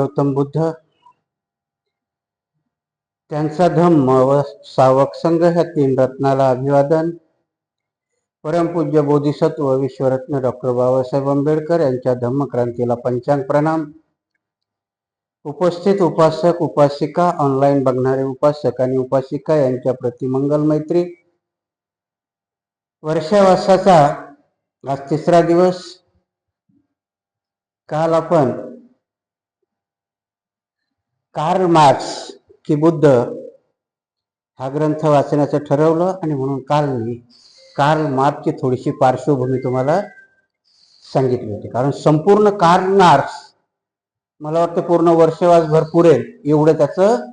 गौतम बुद्ध, त्यांचा धम्म व सावक संघ ह्या तीन रत्नाला अभिवादन. परमपूज्य बोधिसत्व विश्वरत्न डॉक्टर बाबासाहेब आंबेडकर यांच्या धम्मक्रांतीला पंचांग प्रणाम. उपस्थित उपासक उपासिका, ऑनलाईन बघणारे उपासक आणि उपासिका यांच्या प्रति मंगल मैत्री. वर्षावासाचा आज तिसरा दिवस. काल आपण कार्ल मार्क्स की बुद्ध हा ग्रंथ वाचण्याचं ठरवलं आणि म्हणून काल मी कार्ल मार्क्सची थोडीशी पार्श्वभूमी तुम्हाला सांगितली होती. कारण संपूर्ण कार्ल मार्क्स मला वाटतं पूर्ण वर्षवासभर पुरेल एवढं त्याचं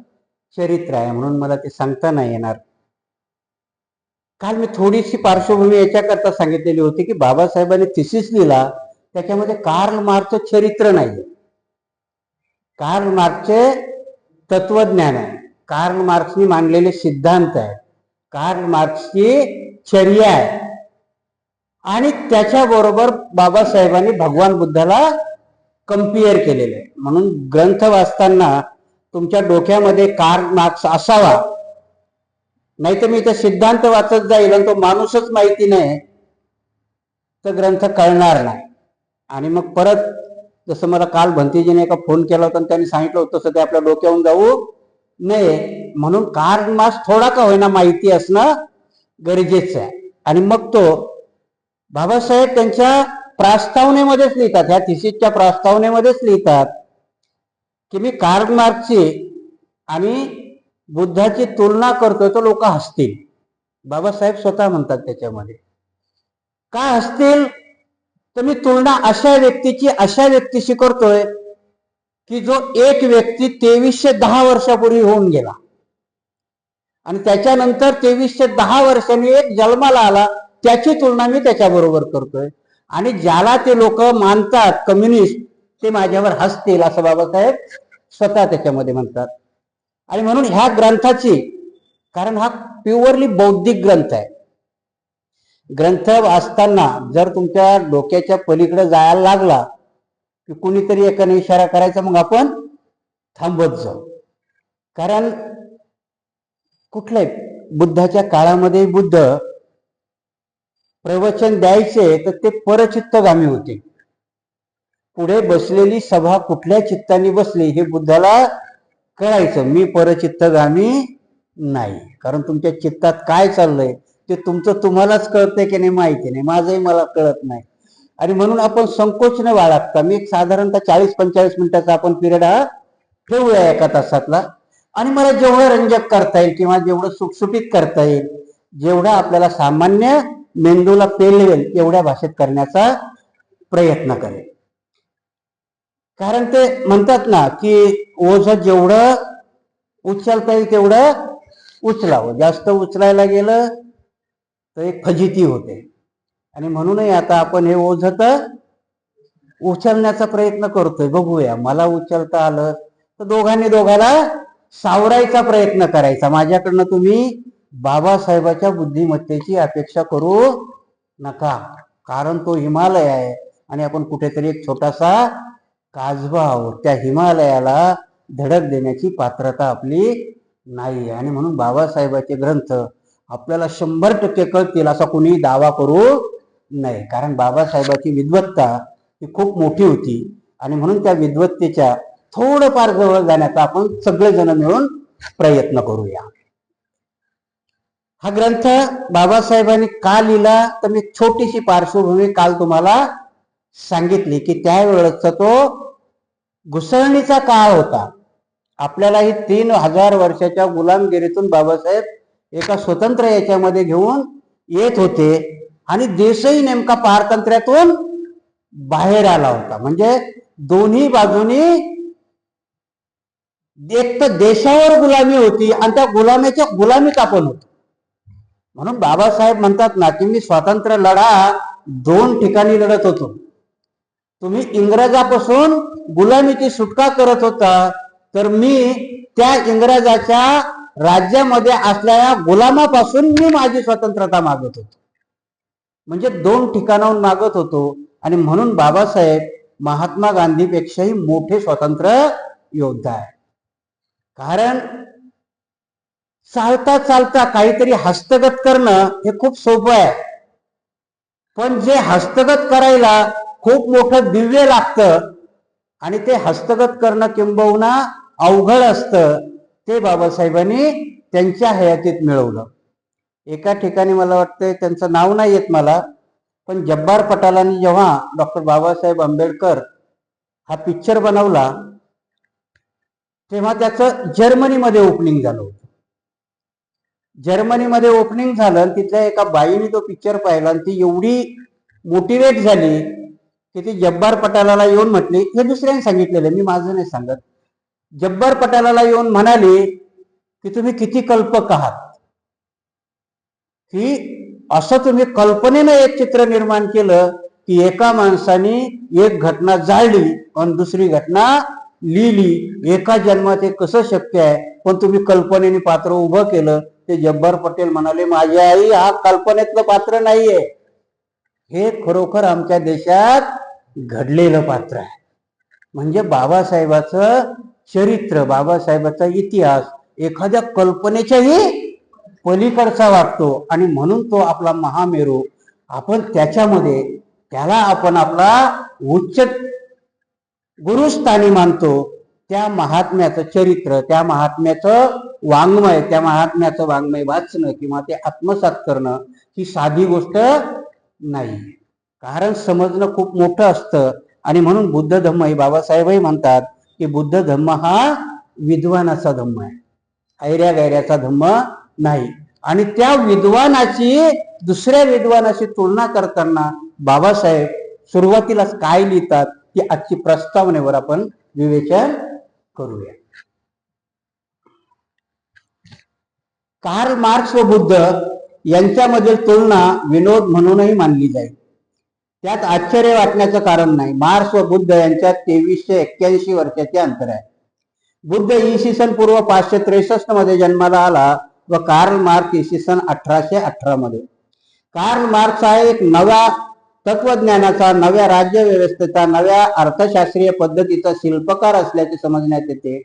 चरित्र आहे, म्हणून मला ते सांगता नाही येणार. काल मी थोडीशी पार्श्वभूमी याच्याकरता सांगितलेली होती की बाबासाहेबांनी थिसिस लिहिला, त्याच्यामध्ये कार्ल मार्क्सचं चरित्र नाही, कार्ल मार्क्सचे तत्वज्ञान आहे, कार्ल मार्क्सनी मांडलेले सिद्धांत आहे, कार्ल मार्क्सची चर्या आहे. आणि त्याच्याबरोबर बाबासाहेबांनी भगवान बुद्धाला कम्पेअर केलेलं आहे. म्हणून ग्रंथ वाचताना तुमच्या डोक्यामध्ये कार्ल मार्क्स असावा, नाही तर मी इथं सिद्धांत वाचत जाईल आणि तो माणूसच माहिती नाही तर ग्रंथ कळणार नाही. आणि मग परत जसं मला काल भंतीजीने एका फोन केला होता आणि त्यांनी सांगितलं होतं तसं ते आपल्या डोक्यावरून जाऊ नये, म्हणून कार्ल मार्क्स थोडा का होईना माहिती असणं गरजेचं आहे. आणि मग तो बाबासाहेब त्यांच्या प्रास्तावनेमध्येच लिहितात, ह्या थिसिसच्या प्रास्तावनेमध्येच लिहितात की मी कार्ल मार्क्सची आणि बुद्धाची तुलना करतोय तर लोक हसतील. बाबासाहेब स्वतः म्हणतात त्याच्यामध्ये, का हसतील तर मी तुलना अशा व्यक्तीशी करतोय की जो एक व्यक्ती 2310 वर्षापूर्वी होऊन गेला आणि त्याच्यानंतर 2310 वर्षांनी एक जन्माला आला, त्याची तुलना मी त्याच्याबरोबर करतोय. आणि ज्याला ते लोक मानतात कम्युनिस्ट ते माझ्यावर हसतील असं बाबासाहेब स्वतः त्याच्यामध्ये म्हणतात. आणि म्हणून ह्या ग्रंथाची, कारण हा प्युअरली बौद्धिक ग्रंथ आहे, ग्रंथ वाचताना जर तुमच्या डोक्याच्या पलीकडे जायला लागला की कुणीतरी एकाने इशारा करायचा, मग आपण थांबत जाऊ. कारण कुठले बुद्धाच्या काळामध्ये बुद्ध प्रवचन द्यायचे तर ते परचित्तगामी होते. पुढे बसलेली सभा कुठल्या चित्ताने बसली हे बुद्धाला कळायचं, मी परचित्तगामी नाही. कारण तुमच्या चित्तात काय चाललंय ते तुमचं तुम्हालाच कळतंय की नाही माहिती नाही, माझंही मला कळत नाही. आणि म्हणून आपण संकोच न बाळगता, मी एक साधारणतः 40-45 मिनिटाचा आपण पिरियड हा ठेवूया एका तासातला, आणि मला जेवढं रंजक करता येईल किंवा जेवढं सुटसुटीत करता येईल, जेवढं आपल्याला सामान्य मेंदूला पेलवेल एवढ्या भाषेत करण्याचा प्रयत्न करेल. कारण ते म्हणतात ना की ओझ जेवढं उचलता येईल तेवढं उचलावं, जास्त उचलायला गेलं तर एक फजिती होते. आणि म्हणूनही आता आपण हे ओझ तर उचलण्याचा प्रयत्न करतोय. बघूया, मला उचलता आलं तर दोघाला सावरायचा प्रयत्न करायचा. माझ्याकडनं तुम्ही बाबासाहेबाच्या बुद्धिमत्तेची अपेक्षा करू नका, कारण तो हिमालय आहे आणि आपण कुठेतरी एक छोटासा काजबा आहोत. त्या हिमालयाला धडक देण्याची पात्रता आपली नाही. आणि म्हणून बाबासाहेबाचे ग्रंथ आपल्याला 100% कळतील असा कोणी दावा करू नये. कारण बाबासाहेबाची विद्वत्ता ही खूप मोठी होती आणि म्हणून त्या विद्वत्तेच्या थोडंफार जवळ जाण्याचा आपण सगळेजण मिळून प्रयत्न करूया. हा ग्रंथ बाबासाहेबांनी का लिहिला तर मी छोटीशी पार्श्वभूमी काल तुम्हाला सांगितली की त्यावेळेचा तो घुसळणीचा काळ होता. आपल्याला ही 3000 वर्षाच्या गुलामगिरीतून बाबासाहेब एका स्वतंत्र याच्यामध्ये घेऊन येत होते आणि देशही नेमका पारतंत्र्यातून बाहेर आला होता. म्हणजे दोन्ही बाजूनी एक तर देशावर गुलामी होती आणि त्या गुलामीच्या गुलामीत आपण होतो. म्हणून बाबासाहेब म्हणतात ना की मी स्वातंत्र्य लढा 2 ठिकाणी लढत होतो. तुम्ही इंग्रजापासून गुलामीची सुटका करत होता, तर मी त्या इंग्रजाच्या राज्यामध्ये असलेल्या गुलामापासून मी माझी स्वतंत्रता मागत होतो. म्हणजे 2 ठिकाणाहून मागत होतो. आणि म्हणून बाबासाहेब महात्मा गांधीपेक्षाही मोठे स्वातंत्र्य योद्धा आहे. कारण चालता चालता काहीतरी हस्तगत करणं हे खूप सोपं आहे, पण जे हस्तगत करायला खूप मोठं दिव्य लागतं आणि ते हस्तगत करणं किंबहुना अवघड असतं, ते बाबासाहेबांनी त्यांच्या हयातीत मिळवलं. एका ठिकाणी मला वाटतं त्यांचं नाव नाही येत मला, पण जब्बार पठालांनी जेव्हा डॉक्टर बाबासाहेब आंबेडकर हा पिक्चर बनवला तेव्हा त्याचं जर्मनीमध्ये ओपनिंग झालं होतं. जर्मनीमध्ये ओपनिंग झालं, तिथल्या एका बाईने तो पिक्चर पाहिला आणि ती एवढी मोटिवेट झाली की ती जब्बार पठालाला येऊन म्हटली, हे दुसऱ्याने सांगितलेलं, मी माझं नाही सांगत, जब्बार पठालाला येऊन म्हणाली की तुम्ही किती कल्पक आहात, की असं तुम्ही कल्पनेनं एक चित्र निर्माण केलं की एका माणसाने एक घटना जाळली आणि दुसरी घटना लिहिली. एका जन्मात हे कसं शक्य आहे, पण तुम्ही कल्पनेने पात्र उभं केलं. ते जब्बार पटेल म्हणाले, माझी आई हा कल्पनेतलं पात्र नाहीये, हे खरोखर आमच्या देशात घडलेलं पात्र आहे. म्हणजे बाबासाहेबाचं चरित्र, बाबासाहेबाचा इतिहास एखाद्या कल्पनेच्याही पलीकडचा वाटतो आणि म्हणून तो आपला महामेरू, आपण त्याच्यामध्ये त्याला आपण आपला उच्च गुरुस्थानी मानतो. त्या महात्म्याचं चरित्र, त्या महात्म्याचं वाङ्मय, त्या महात्म्याचं वाङ्मय वाचणं किंवा ते आत्मसात करणं ही साधी गोष्ट नाही, कारण समजणं खूप मोठं असतं. आणि म्हणून बुद्ध धम्म हे बाबासाहेबही म्हणतात की बुद्ध धम्म हा विद्वानाचा धम्म आहे, ऐऱ्या गैऱ्याचा धम्म नाही. आणि त्या विद्वानाची दुसऱ्या विद्वानाशी तुलना करताना बाबासाहेब सुरुवातीलाच काय लिहितात की आजची प्रस्तावनेवर आपण विवेचन करूया. कार्ल मार्क्स व बुद्ध यांच्यामधील तुलना विनोद म्हणूनही मानली जाईल, त्यात आश्चर्य वाटण्याचं कारण नाही. मार्क्स व बुद्ध यांच्यात 2381 वर्षाचे अंतर आहे. बुद्ध इसवी सन पूर्व 563 मध्ये जन्माला आला व कार्ल मार्क्स इसवी सन 1818 मध्ये. कार्ल मार्क्स हा एक नव्या तत्वज्ञानाचा, नव्या राज्य व्यवस्थेचा, नव्या अर्थशास्त्रीय पद्धतीचा शिल्पकार असल्याचे समजण्यात येते.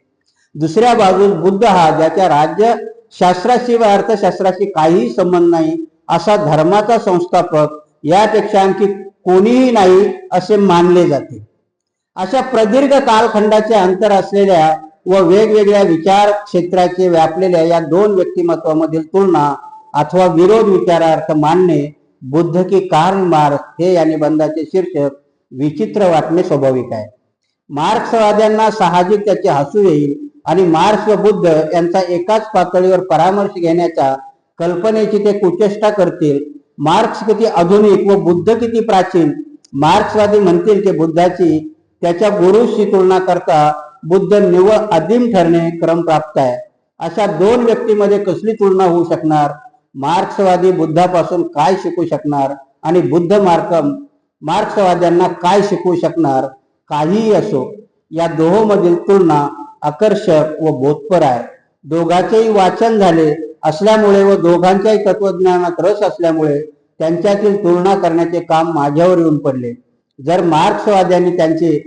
दुसऱ्या बाजूस बुद्ध हा ज्याच्या राज्यशास्त्राशी व अर्थशास्त्राशी काहीही संबंध नाही असा धर्माचा संस्थापक यापेक्षा आणखी कोणीही नाही असे मानले जाते. अशा प्रदीर्घ कालखंडाचे अंतर असलेल्या व वेगवेगळ्या विचार क्षेत्राचे व्यापलेल्या या दोन व्यक्तिमत्वामधील तुलना अथवा विरोध विचारार्थ मानणे बुद्ध की कार्ल मार्क्स हे या निबंधाचे शीर्षक विचित्र वाटणे स्वाभाविक आहे. मार्क्सवाद्यांना साहजिक त्याचे हसू येईल आणि मार्क्स व बुद्ध यांचा एकाच पातळीवर परामर्श घेण्याच्या कल्पनेची ते कुचेष्टा करतील. मार्क्स किती आधुनिक व बुद्ध किती प्राचीन. मार्क्सवादी म्हणतील की बुद्धाची त्याच्या गुरुशी तुलना करता बुद्ध निव्वळ आदिम ठरणे क्रमप्राप्त आहे. अशा दोन व्यक्तीमध्ये कसली तुलना होऊ शकणार. मार्क्सवादी बुद्धापासून काय शिकू शकणार आणि बुद्ध मार्क्सवाद्यांना काय शिकवू शकणार. काहीही असो, या दोहोंमधील तुलना आकर्षक व बोधपर आहे. दोघांचेही वाचन झाले असल्यामुळे व दोघांच्याही तत्वज्ञानात रस असल्यामुळे त्यांच्यातील तुलना करण्याचे काम माझ्यावर येऊन पडले. जर मार्क्सवाद्यांनी त्यांचे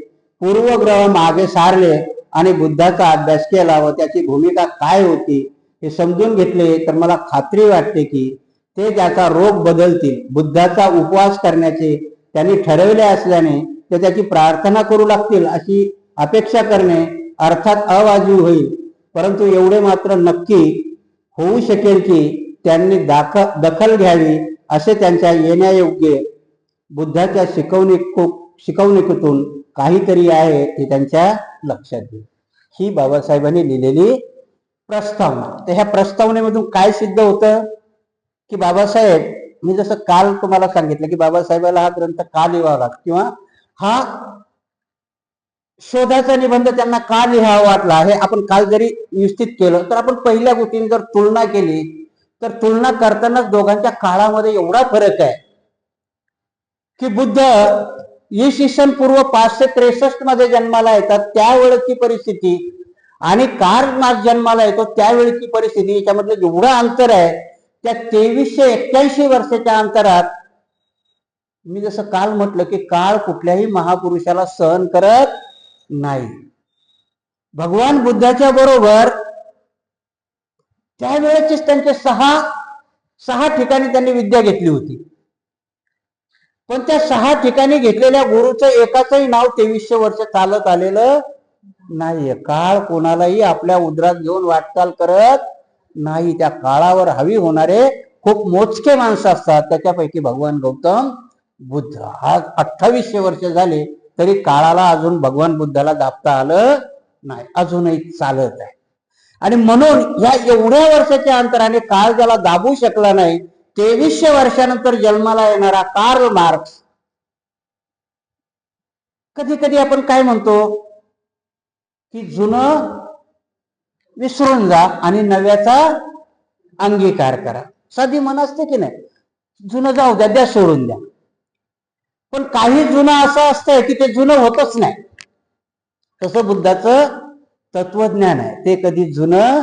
पूर्वग्रह मागे सारले आणि बुद्धाचा अभ्यास केला व त्याची भूमिका काय होती हे समजून घेतले तर मला खात्री वाटते की ते त्याचा रोग बदलतील. बुद्धाचा उपवास करण्याचे त्यांनी ठरवले असल्याने ते त्याची प्रार्थना करू लागतील अशी अपेक्षा करणे अर्थात अवाजवी होईल. परंतु एवढे मात्र नक्की होऊ शकेल की त्यांनी दखल घ्यावी असे त्यांच्या येण्यायोग्य बुद्धाच्या शिकवणुकीतून काहीतरी आहे हे त्यांच्या लक्षात येईल. ही बाबासाहेबांनी लिहिलेली प्रस्तावना. तर ह्या प्रस्तावनेमधून काय सिद्ध होतं की बाबासाहेब, मी जसं काल तुम्हाला सांगितलं की बाबासाहेबाला हा ग्रंथ का लिहावा लागला किंवा हा शोधाचा निबंध त्यांना का लिहावा वाटला हे आपण काल जरी निश्चित केलं तर आपण पहिल्या गोष्टीने जर तुलना केली तर तुलना करतानाच दोघांच्या काळामध्ये एवढा फरक आहे की बुद्ध इसवी सन पूर्व 563 मध्ये जन्माला येतात त्यावेळेची परिस्थिती आणि कार्ल मार्क्स जन्माला येतो त्यावेळेची परिस्थिती याच्यामधलं एवढं अंतर आहे. त्या 2381 वर्षाच्या अंतरात मी जसं काल म्हटलं की काळ कुठल्याही महापुरुषाला सहन करत नाही. भगवान बुद्धाच्या बरोबर त्यावेळेचीच त्यांचे सहा ठिकाणी त्यांनी विद्या घेतली होती. पण त्या 6 ठिकाणी घेतलेल्या गुरुचं एकाचंही नाव 2300 वर्ष चालत आलेलं नाहीये. काळ कोणालाही आपल्या उदरात घेऊन वाटचाल करत नाही. त्या काळावर हवी होणारे खूप मोजके माणसं असतात. त्याच्यापैकी भगवान गौतम बुद्ध. आज 2800 वर्ष झाले तरी काळाला अजून भगवान बुद्धाला दाबता आलं नाही, अजूनही चालत आहे. आणि म्हणून या एवढ्या वर्षाच्या अंतराने काळ ज्याला दाबू शकला नाही, 2300 वर्षानंतर जन्माला येणारा कार्ल मार्क्स. कधी कधी आपण काय म्हणतो की जुनं विसरून जा आणि नव्याचा अंगीकार करा. साधी मन असते की नाही, जुनं जाऊ द्या, द्या सोडून द्या. पण काही जुनं असं असतंय की ते जुनं होतच नाही. तसं बुद्धाचं तत्वज्ञान आहे, ते कधी जुनं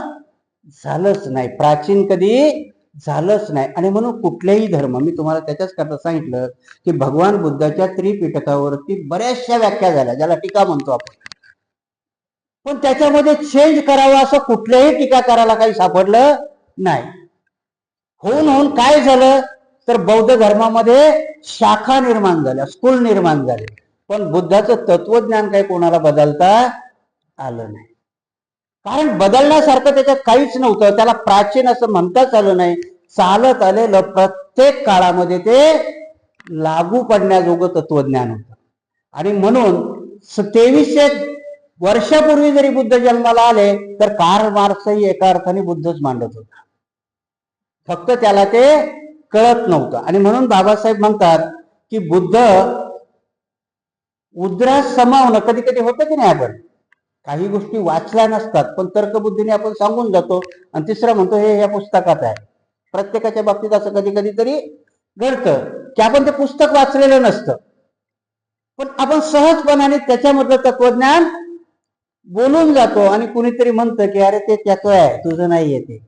झालंच नाही, प्राचीन कधी झालंच नाही. आणि म्हणून कुठलेही धर्म, मी तुम्हाला त्याच्याच करता सांगितलं की भगवान बुद्धाच्या त्रिपिटकावरती बऱ्याचशा व्याख्या झाल्या, ज्याला टीका म्हणतो आपण. पण त्याच्यामध्ये चेंज करावं असं कुठल्याही टीकाकाराला काही सापडलं नाही. होऊन काय झालं तर बौद्ध धर्मामध्ये शाखा निर्माण झाल्या, स्कूल निर्माण झाले. पण बुद्धाचं तत्वज्ञान काही कोणाला बदलता आलं नाही. कारण बदलण्यासारखं त्याच्यात काहीच नव्हतं. त्याला प्राचीन असं म्हणताच आलं नाही. चालत आलेलं प्रत्येक काळामध्ये ते लागू पडण्याजोगं तत्वज्ञान होतं. आणि म्हणून 2300 वर्षापूर्वी जरी बुद्ध जन्माला आले तर कार्ल मार्क्सही एका अर्थाने बुद्धच मांडत होता, फक्त त्याला ते कळत नव्हतं. आणि म्हणून बाबासाहेब म्हणतात की बुद्ध उद्रास समावणं कधी कधी होतं की नाही. आपण काही गोष्टी वाचल्या नसतात पण तर्कबुद्धीने आपण सांगून जातो आणि तिसरं म्हणतो हे या पुस्तकात आहे. प्रत्येकाच्या बाबतीत असं कधी कधी तरी घडतं की आपण ते पुस्तक वाचलेलं नसतं, पण आपण सहजपणाने त्याच्यामधलं तत्वज्ञान बोलून जातो. आणि कुणीतरी म्हणतं की अरे ते त्याचं आहे, तुझं नाही आहे ते.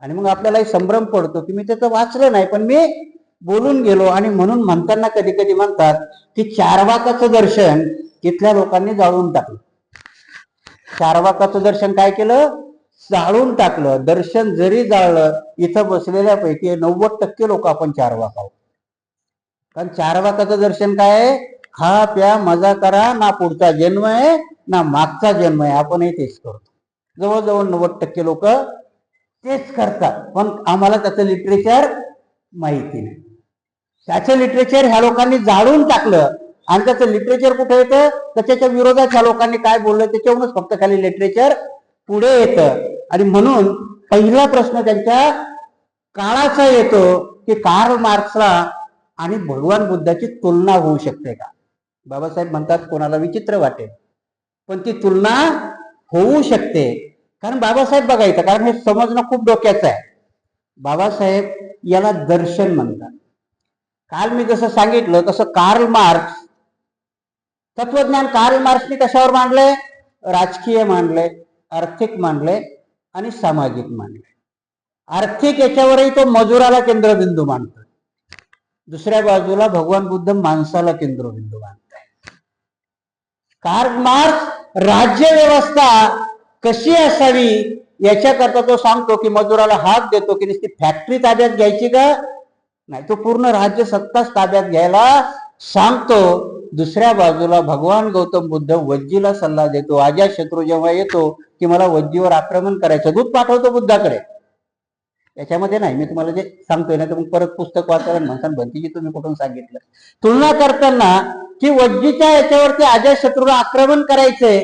आणि मग आपल्यालाही संभ्रम पडतो की मी त्याचं वाचलं नाही पण मी बोलून गेलो. आणि म्हणून म्हणताना कधी कधी म्हणतात की चारवाकाचं दर्शन तिथल्या लोकांनी जाळून टाकलं. चारवाकाचं दर्शन काय केलं, जाळून टाकलं. दर्शन जरी जाळलं, इथं बसलेल्यापैकी 90% लोक आपण चारवाक आहोत. कारण चारवाकाचं दर्शन काय आहे, खा प्या मजा करा, ना पुढचा जन्म आहे ना मागचा जन्म आहे, आपणही तेच करतो. जवळजवळ 90% लोक तेच करतात. पण आम्हाला त्याचं लिटरेचर माहिती नाही. त्याचं लिटरेचर ह्या लोकांनी जाळून टाकलं. आणि त्याचं लिटरेचर कुठे येतं तर त्याच्या विरोधात ह्या लोकांनी काय बोललं त्याच्यावरूनच फक्त खाली लिटरेचर पुढे येतं. आणि म्हणून पहिला प्रश्न त्यांच्या काळाचा येतो की कार्ल मार्क्सला आणि भगवान बुद्धाची तुलना होऊ शकते का. बाबासाहेब म्हणतात कोणाला विचित्र वाटेल पण ती तुलना होऊ शकते. कारण बाबासाहेब बघायचं, कारण हे समजणं खूप डोक्याचं आहे. बाबासाहेब याला दर्शन म्हणतात. काल मी जसं सांगितलं तसं कार्ल मार्क्स तत्वज्ञान कार्ल मार्क्सने कशावर मांडलंय, राजकीय मांडलंय, आर्थिक मांडलंय आणि सामाजिक मांडलंय. आर्थिक याच्यावरही तो मजुराला केंद्रबिंदू मांडतोय, दुसऱ्या बाजूला भगवान बुद्ध माणसाला केंद्रबिंदू मांडताय. कार्ल मार्क्स राज्य व्यवस्था कशी असावी याच्याकरता तो सांगतो की मजुराला हात देतो की नुसती फॅक्टरी ताब्यात घ्यायची का नाही, तो पूर्ण राज्य सत्ताच ताब्यात घ्यायला सांगतो. दुसऱ्या बाजूला भगवान गौतम बुद्ध वज्जीला सल्ला देतो. अजातशत्रू जेव्हा येतो की मला वज्जीवर आक्रमण करायचं, दूत पाठवतो बुद्धाकडे. याच्यामध्ये नाही, मी तुम्हाला जे सांगतोय ना तर मग परत पुस्तक वाचायला म्हणतात भंतीजी तुम्ही कुठून सांगितलं. तुलना करताना की वज्जीच्या याच्यावरती अजातशत्रूला आक्रमण करायचंय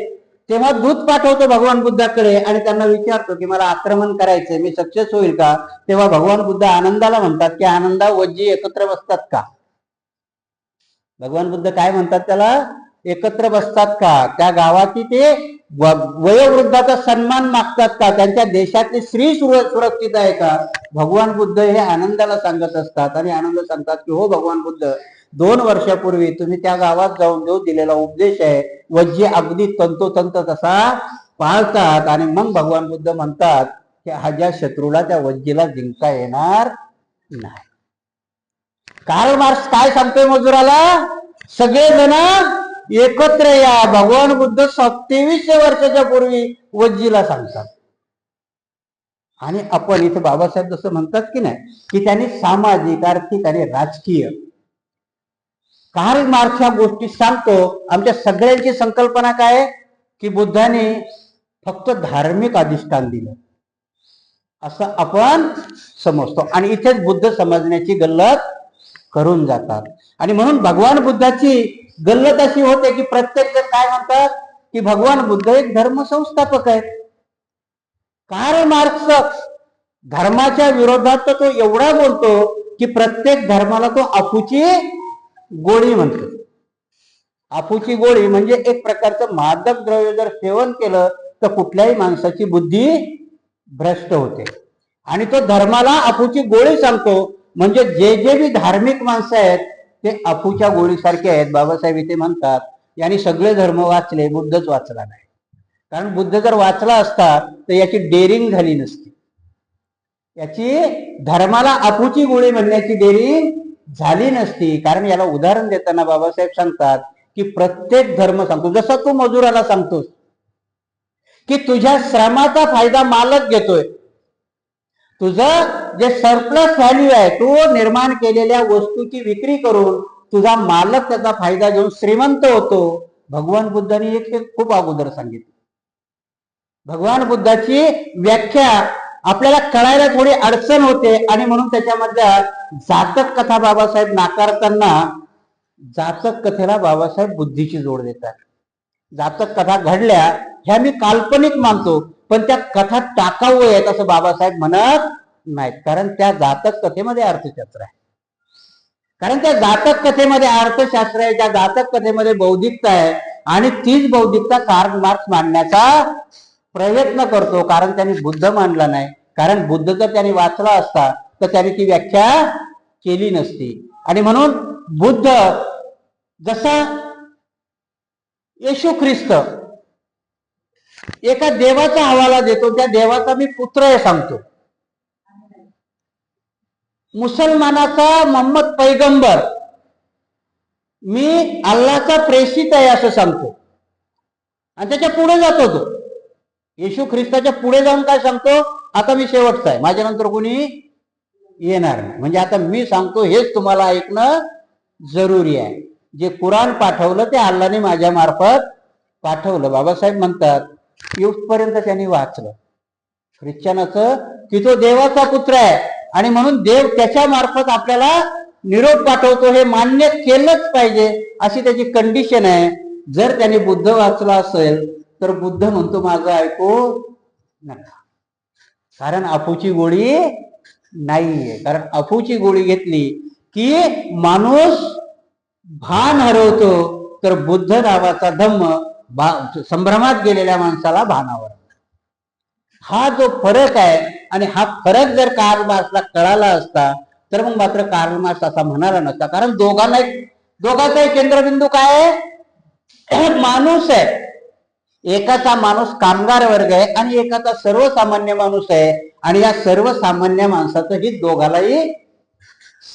तेव्हा दूत पाठवतो भगवान बुद्धाकडे आणि त्यांना विचारतो की मला आक्रमण करायचंय, मी सक्सेस होईल का. तेव्हा भगवान बुद्ध आनंदाला म्हणतात की आनंदा वज्जी एकत्र बसतात का. भगवान बुद्ध काय म्हणतात त्याला, एकत्र बसतात का. त्या गावाची ते वयोवृद्धाचा सन्मान मागतात का, त्यांच्या देशातली स्त्री सुरक्षित आहे का. भगवान बुद्ध हे आनंदाला सांगत असतात आणि आनंद सांगतात की हो भगवान बुद्ध 2 वर्षापूर्वी तुम्ही त्या गावात जाऊन जो दिलेला उपदेश आहे वज्जी अगदी तंतोतंत तसा पाळतात. आणि मग भगवान बुद्ध म्हणतात की अजातशत्रूला त्या वज्जीला जिंकता येणार नाही. कार्ल मार्क्स काय सांगतोय मजुराला, सगळेजण एकत्र या. भगवान बुद्ध 2700 वर्षाच्या पूर्वी वज्जीला सांगतात. आणि आपण इथे बाबासाहेब जसं म्हणतात की नाही, की त्यांनी सामाजिक, आर्थिक आणि राजकीय कार्ल मार्क्स ह्या गोष्टी सांगतो. आमच्या सगळ्यांची संकल्पना काय, की बुद्धाने फक्त धार्मिक अधिष्ठान दिलं असं आपण समजतो. आणि इथेच बुद्ध समजण्याची गल्लत करून जातात. आणि म्हणून भगवान बुद्धाची गल्लत अशी होते, की प्रत्येक जण काय म्हणतात, की भगवान बुद्ध एक धर्म संस्थापक आहेत. कार्ल मार्क्स धर्माच्या विरोधात तो एवढा बोलतो, की प्रत्येक धर्माला तो अफूची गोळी म्हणतो. अफूची गोळी म्हणजे एक प्रकारचं मादक द्रव्य जर सेवन केलं तर कुठल्याही माणसाची बुद्धी भ्रष्ट होते. आणि तो धर्माला अफूची गोळी सांगतो. म्हणजे जे जे बी धार्मिक माणसं आहेत ते अफूच्या गोळीसारखे आहेत. बाबासाहेब इथे म्हणतात, यांनी सगळे धर्म वाचले, बुद्धच वाचला नाही. कारण बुद्ध जर वाचला असता तर याची डेअरिंग झाली नसती. याची धर्माला अफूची गोळी म्हणण्याची डेअरिंग झाली नसती. कारण याला उदाहरण देताना बाबासाहेब सांगतात, की प्रत्येक धर्म सांगतो, जसं तू मजुराला सांगतोस की तुझ्या श्रमाचा फायदा मालक घेतोय, तुझं जे सरप्लस व्हॅल्यू आहे, तू निर्माण केलेल्या वस्तूची विक्री करून तुझा मालक त्याचा फायदा घेऊन श्रीमंत होतो. भगवान बुद्धांनी एक खूप अगोदर सांगितलं. भगवान बुद्धाची व्याख्या आपल्याला कळायला थोडी अडचण होते. आणि म्हणून त्याच्यामधल्या जातक कथा बाबासाहेब नाकारताना जातक कथेला बाबासाहेब बुद्धीची जोड देतात. जातक कथा घडल्या ह्या मी काल्पनिक मानतो, पण त्या कथा टाकाऊ आहेत असं बाबासाहेब म्हणत नाहीत. कारण त्या जातक कथेमध्ये अर्थशास्त्र आहे. कारण त्या जातक कथेमध्ये अर्थशास्त्र आहे, त्या जातक कथेमध्ये बौद्धिकता आहे. आणि तीच बौद्धिकता कार्ल मार्क्स मांडण्याचा प्रयत्न करतो. कारण त्यांनी बुद्ध मानला नाही. कारण बुद्ध जर त्यांनी वाचला असता तर त्याने ती व्याख्या केली नसती. आणि म्हणून बुद्ध जसा येशू ख्रिस्त एका देवाचा हवाला देतो, त्या देवाचा मी पुत्र आहे सांगतो. मुसलमानाचा मोहम्मद पैगंबर मी अल्लाचा प्रेषित आहे असं सांगतो. आणि त्याच्या पुढे जातो तो. येशू ख्रिस्ताच्या पुढे जाऊन काय सांगतो, आता मी शेवटचा आहे, माझ्यानंतर कोणी येणार नाही. म्हणजे आता मी सांगतो हेच तुम्हाला ऐकणं जरुरी आहे. जे कुराण पाठवलं ते अल्लाने माझ्या मार्फत पाठवलं. बाबासाहेब म्हणतात इथपर्यंत त्यांनी वाचलं ख्रिश्चनाचं, की तो देवाचा पुत्र आहे आणि म्हणून देव त्याच्या मार्फत आपल्याला निरोप पाठवतो, हे मान्य केलंच पाहिजे अशी त्याची कंडिशन आहे. जर त्याने बुद्ध वाचला असेल तर बुद्ध म्हणतो माझं ऐकू नका, कारण अफूची गोळी नाहीये. कारण अफूची गोळी घेतली की माणूस भान हरवतो, तर बुद्ध नावाचा धम्म संभ्रमात गेलेल्या माणसाला भानावर. हा जो फरक आहे, आणि हा फरक जर कार्ल मार्क्सला कळाला असता तर मग मात्र कार्ल मार्क्स असा म्हणाला नसता. कारण दोघांचाही केंद्रबिंदू काय आहे, माणूस आहे. एकाचा माणूस कामगार वर्ग आहे आणि एकाचा सर्वसामान्य माणूस आहे. आणि या सर्वसामान्य माणसाचं हित दोघालाही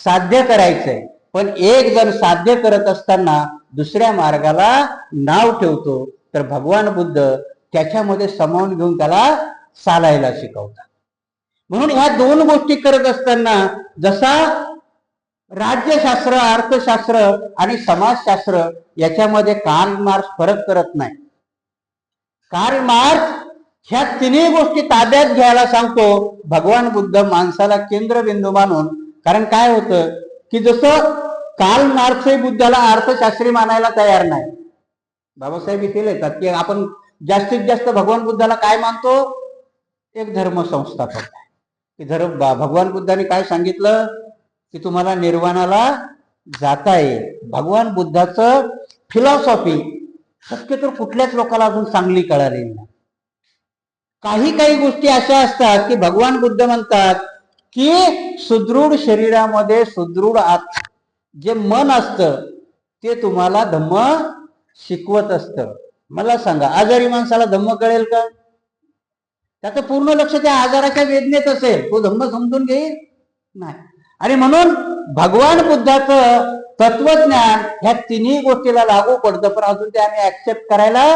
साध्य करायचंय. पण एक जण साध्य करत असताना दुसऱ्या मार्गाला नाव ठेवतो, तर भगवान बुद्ध त्याच्यामध्ये सामावून घेऊन त्याला चालायला शिकवतात. म्हणून ह्या दोन गोष्टी करत असताना जसा राज्यशास्त्र, अर्थशास्त्र आणि समाजशास्त्र याच्यामध्ये कार्ल मार्क्स फरक करत नाही. कार्ल मार्क्स ह्या तिन्ही गोष्टी ताब्यात घ्यायला सांगतो भगवान बुद्ध माणसाला केंद्रबिंदू मानून. कारण काय होतं की जसं कार्ल मार्क्स हे बुद्धाला अर्थशास्त्री मानायला तयार नाही. बाबासाहेब इथे लिहितात की आपण जास्तीत जास्त भगवान बुद्धाला काय मानतो, एक धर्म संस्थापक आहे. की भगवान बुद्धाने काय सांगितलं की तुम्हाला निर्वाणाला जाता येईल. भगवान बुद्धाचं फिलॉसॉफी शक्यतो कुठल्याच लोकांना अजून चांगली कळालेली नाही. काही गोष्टी अशा असतात की भगवान बुद्ध म्हणतात की सुदृढ शरीरामध्ये सुदृढ जे मन असतं ते तुम्हाला धम्म शिकवत असतं. मला सांगा, आजारी माणसाला धम्म कळेल का? त्याचं पूर्ण लक्ष त्या आजाराच्या वेदनेत असेल, तो धम्म समजून घेईल नाही. आणि म्हणून भगवान बुद्धाचं तत्वज्ञान ह्या तिन्ही गोष्टीला लागू पडतं, पण अजून ते आम्ही ऍक्सेप्ट करायला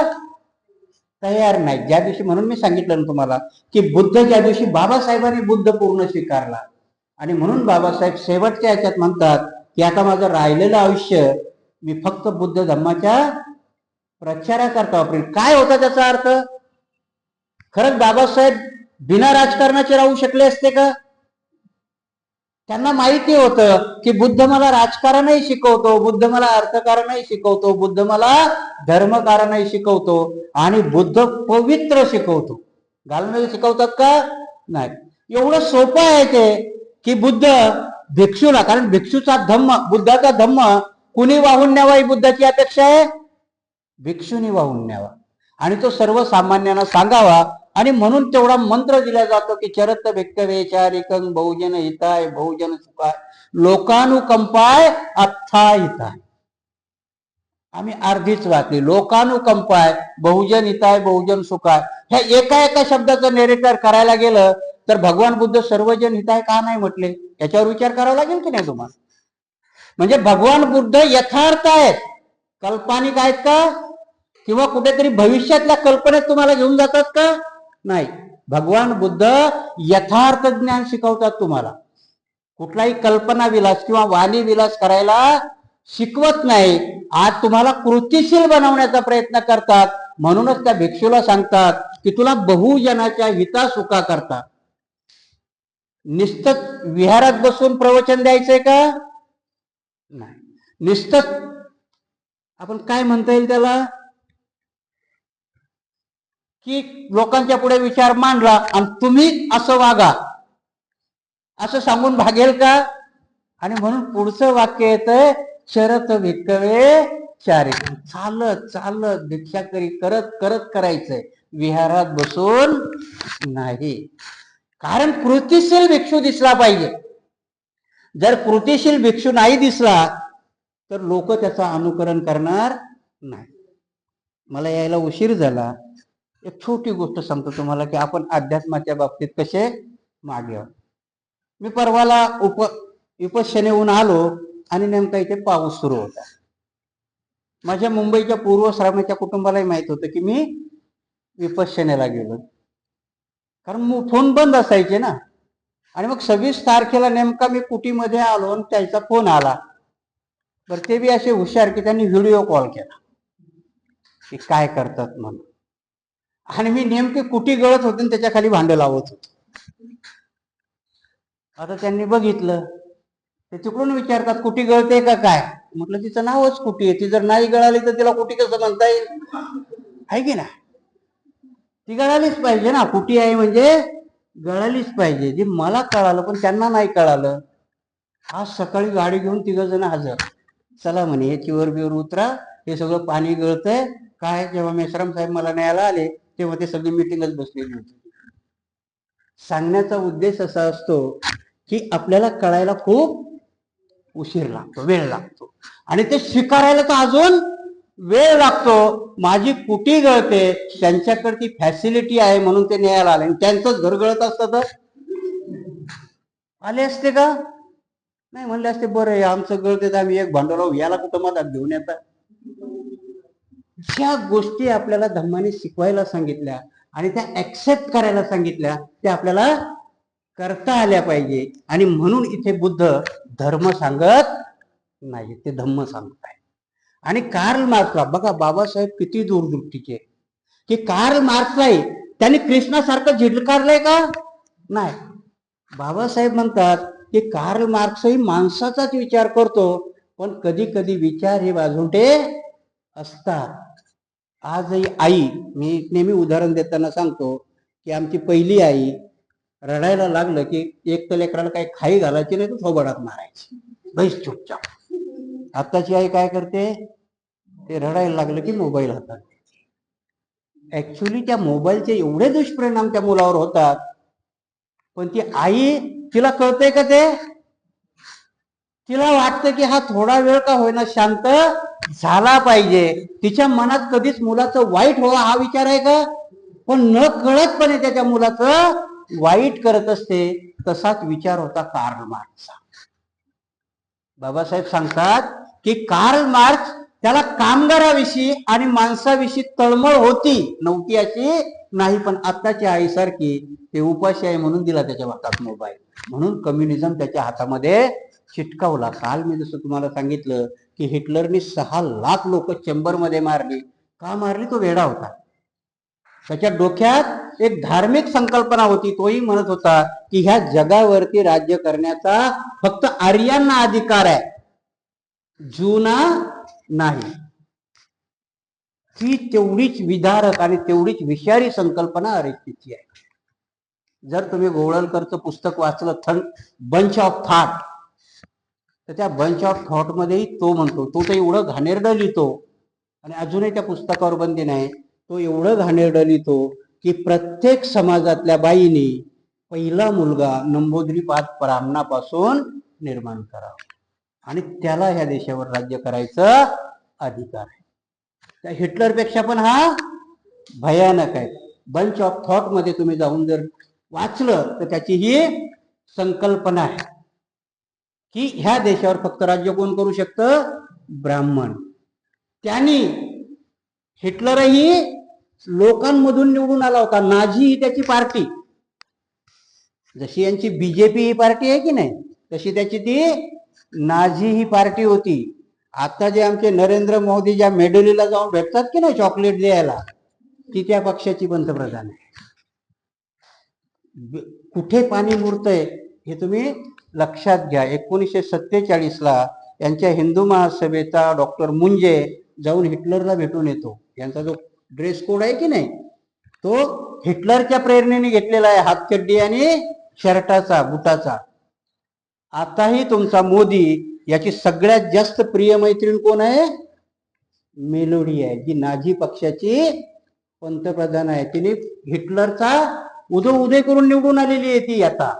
तयार नाही. ज्या दिवशी, म्हणून मी सांगितलं ना तुम्हाला की बुद्ध ज्या दिवशी बाबासाहेबांनी बुद्ध पूर्ण स्वीकारला, आणि म्हणून बाबासाहेब शेवटच्या याच्यात म्हणतात की आता माझं राहिलेलं आयुष्य मी फक्त बुद्ध धर्माच्या प्रचाराकरता वापरेल. काय होता त्याचा अर्थ? खरंच बाबासाहेब बिना राजकारणाचे राहू शकले असते का? त्यांना माहिती होतं की बुद्ध मला राजकारणही शिकवतो, बुद्ध मला अर्थकारणही शिकवतो, बुद्ध मला धर्मकारणही शिकवतो, आणि बुद्ध पवित्र शिकवतो. घालून शिकवतात का? नाही. एवढं सोपं आहे ते की बुद्ध भिक्षूला, कारण भिक्षूचा धम्म, बुद्धाचा धम्म कुणी वाहून न्यावा ही बुद्धाची अपेक्षा आहे? भिक्षूनी वाहून न्यावा, आणि तो सर्वसामान्यांना सांगावा. आणि म्हणून तेवढा मंत्र दिला जातो की चरत भिक्खवे चारिकं बहुजन हिताय बहुजन सुखाय लोकानुकंपाय अत्था हिताय. आम्ही अर्धीच वाचली, लोकानुकंपाय बहुजन हिताय बहुजन सुखाय. ह्या एका एका शब्दाचं नेरेटर करायला गेलं तर भगवान बुद्ध सर्वजन हिताय का नाही म्हटले, याच्यावर विचार करावा लागेल की नाही तुम्हाला? म्हणजे भगवान बुद्ध यथार्थ आहेत, काल्पनिक आहेत का? किंवा कुठेतरी भविष्यातल्या कल्पनेत तुम्हाला घेऊन जातात का? नाही. भगवान बुद्ध यथार्थ ज्ञान शिकवतात तुम्हाला. कुठलाही कल्पना विलास किंवा वाणी विलास करायला शिकवत नाही. आज तुम्हाला कृतीशील बनवण्याचा प्रयत्न करतात. म्हणूनच त्या भिक्षूला सांगतात की तुला बहुजनाच्या हितासुखा करता नुसतं विहारात बसून प्रवचन द्यायचंय का? नाही. नुसतं आपण काय म्हणता येईल त्याला, की लोकांच्या पुढे विचार मांडला आणि तुम्ही असं वागा असं सांगून भागेल का? आणि म्हणून पुढचं वाक्य येतंय चरत भिक्खवे चारिकं. चालत चालत भिक्षा करत करत करायचंय, विहारात बसून नाही. कारण कृतीशील भिक्षू दिसला पाहिजे. जर कृतीशील भिक्षू नाही दिसला तर लोक त्याचं अनुकरण करणार नाही. मला यायला उशीर झाला. एक छोटी गोष्ट सांगतो तुम्हाला की आपण अध्यात्माच्या बाबतीत कसे मागे आहोत. मी परवाला विपश्यनेहून आलो आणि नेमका इथे पाऊस सुरू होता. माझ्या मुंबईच्या पूर्वश्रामाच्या कुटुंबालाही माहित होतं की मी विपश्यनेला गेलो, कारण फोन बंद असायचे ना. आणि मग 26 तारखेला नेमका मी कुटीमध्ये आलो आणि त्याचा फोन आला. बरं, ते बी असे हुशार की त्यांनी व्हिडिओ कॉल केला की काय करतात म्हणून. आणि मी नेमके कुटी गळत होते आणि त्याच्या खाली भांडं लावत होतो. आता त्यांनी बघितलं, ते तिकडून विचारतात कुटी गळते का काय? म्हटलं तिचं नावच कुटी आहे, ती जर नाही गळाली तर तिला कुटी कसं म्हणता येईल? आहे की ना? ती गळालीच पाहिजे ना, कुटी आहे म्हणजे गळालीच पाहिजे. जे मला कळालं पण त्यांना नाही कळालं. आज सकाळी गाडी घेऊन 3 जण हजर. चला म्हणे हे चिवर बिवर उतरा, हे सगळं पाणी गळतंय काय. जेव्हा मेश्राम साहेब मला न्यायला आले तेव्हा ते सगळी मिटिंगच बसलेली होती. सांगण्याचा उद्देश असा असतो की आपल्याला कळायला खूप उशीर लागतो, वेळ लागतो, आणि ते स्वीकारायला तर अजून वेळ लागतो. माझी कुटी गळते, त्यांच्याकडे ती फॅसिलिटी आहे म्हणून ते न्यायला आले. त्यांचंच घर गळत असतं तर आले असते का? नाही, म्हणले असते बरं आहे आमचं गळते तर आम्ही एक भांडवल याला कुठं मदत घेऊन येतात. ज्या गोष्टी आपल्याला धम्माने शिकवायला सांगितल्या आणि त्या ऍक्सेप्ट करायला सांगितल्या त्या आपल्याला करता आल्या पाहिजे. आणि म्हणून इथे बुद्ध धर्म सांगत नाही, ते धम्म सांगत आहे. आणि कार्ल मार्क्सला बघा, बाबासाहेब किती दूरदृष्टीचे की कार्ल मार्क्सलाही त्यांनी कृष्णासारखं झिडकारलंय का? नाही. बाबासाहेब म्हणतात की कार्ल मार्क्सही माणसाचाच विचार करतो, पण कधी कधी विचार हे वाजवटे असतात. आजही आई, मी नेहमी उदाहरण देताना सांगतो की आमची पहिली आई रडायला लागलं की एक तर लेकराला काही खाई घालायची नाही तर थोबाडात मारायची, बैस चुपचाप. आत्ताची आई काय करते? ते रडायला लागलं की मोबाईल हातात. ऍक्च्युली त्या मोबाईलचे एवढे दुष्परिणाम त्या मुलावर होतात, पण ती आई, तिला कळतंय का ते? तिला वाटतं की हा थोडा वेळ का होईना शांत झाला पाहिजे. तिच्या मनात कधीच मुलाचं वाईट व्हावं हा विचार आहे का? पण न कळतपणे त्याच्या मुलाचं वाईट करत असते. तसाच विचार होता कार्ल मार्क्सचा. बाबासाहेब सांगतात की कार्ल मार्क्स त्याला कामगाराविषयी आणि माणसाविषयी तळमळ होती, नव्हती अशी नाही, पण आत्ताच्या आईसारखी ते उपाशी आहे म्हणून दिला त्याच्या हातात मोबाईल, म्हणून कम्युनिझम त्याच्या हातामध्ये चिटकावला. काल मी जसं तुम्हाला सांगितलं की हिटलरनी 6 लाख लोक चेंबरमध्ये मारली. का मारली? तो वेडा होता. त्याच्या डोक्यात एक धार्मिक संकल्पना होती. तोही म्हणत होता की ह्या जगावरती राज्य करण्याचा फक्त आर्यांना अधिकार आहे, ज्यूंना नाही. ही तेवढीच विदारक आणि तेवढीच विषारी संकल्पना अरिस्टोची आहे. जर तुम्ही गोवळकरचं पुस्तक वाचलं बंच ऑफ थॉट, तर त्या बंच ऑफ थॉट मध्येही तो म्हणतो, तो तर एवढं घाणेरडं लिहितो आणि अजूनही त्या पुस्तकावर बंदी नाही, तो एवढं घाणेरडं लिहितो की प्रत्येक समाजातल्या बाईनी पहिला मुलगा नंबोद्रीपाद ब्राह्मणापासून निर्माण करावा आणि त्याला ह्या देशावर राज्य करायचा अधिकार आहे. त्या हिटलरपेक्षा पण हा भयानक आहे. बंच ऑफ थॉट मध्ये तुम्ही जाऊन जर वाचलं तर त्याची ही संकल्पना आहे की ह्या देशावर फक्त राज्य कोण करू शकतं? ब्राह्मण. त्यांनी हिटलरही लोकांमधून निवडून आला होता. नाझी ही त्याची पार्टी, जशी यांची बीजेपी ही पार्टी आहे की नाही, तशी त्याची ती नाझी ही पार्टी होती. आता जे आमचे नरेंद्र मोदी ज्या मेडलीला जाऊन भेटतात की नाही चॉकलेट द्यायला, ती त्या पक्षाची पंतप्रधान आहे. कुठे पाणी मुरतंय हे तुम्ही लक्षात घ्या. 1947 यांच्या हिंदू महासभेचा डॉक्टर मुंजे जाऊन हिटलरला भेटून येतो. यांचा जो ड्रेस कोड आहे की नाही, तो हिटलरच्या प्रेरणेने घेतलेला आहे, हातचड्डी आणि शर्टाचा, बुटाचा. आताही तुमचा मोदी याची सगळ्यात जास्त प्रिय मैत्रीण कोण आहे? मेलोडी आहे, जी नाझी पक्षाची पंतप्रधान आहे. तिने हिटलरचा उदय करून निवडून आलेली आहे ती आता.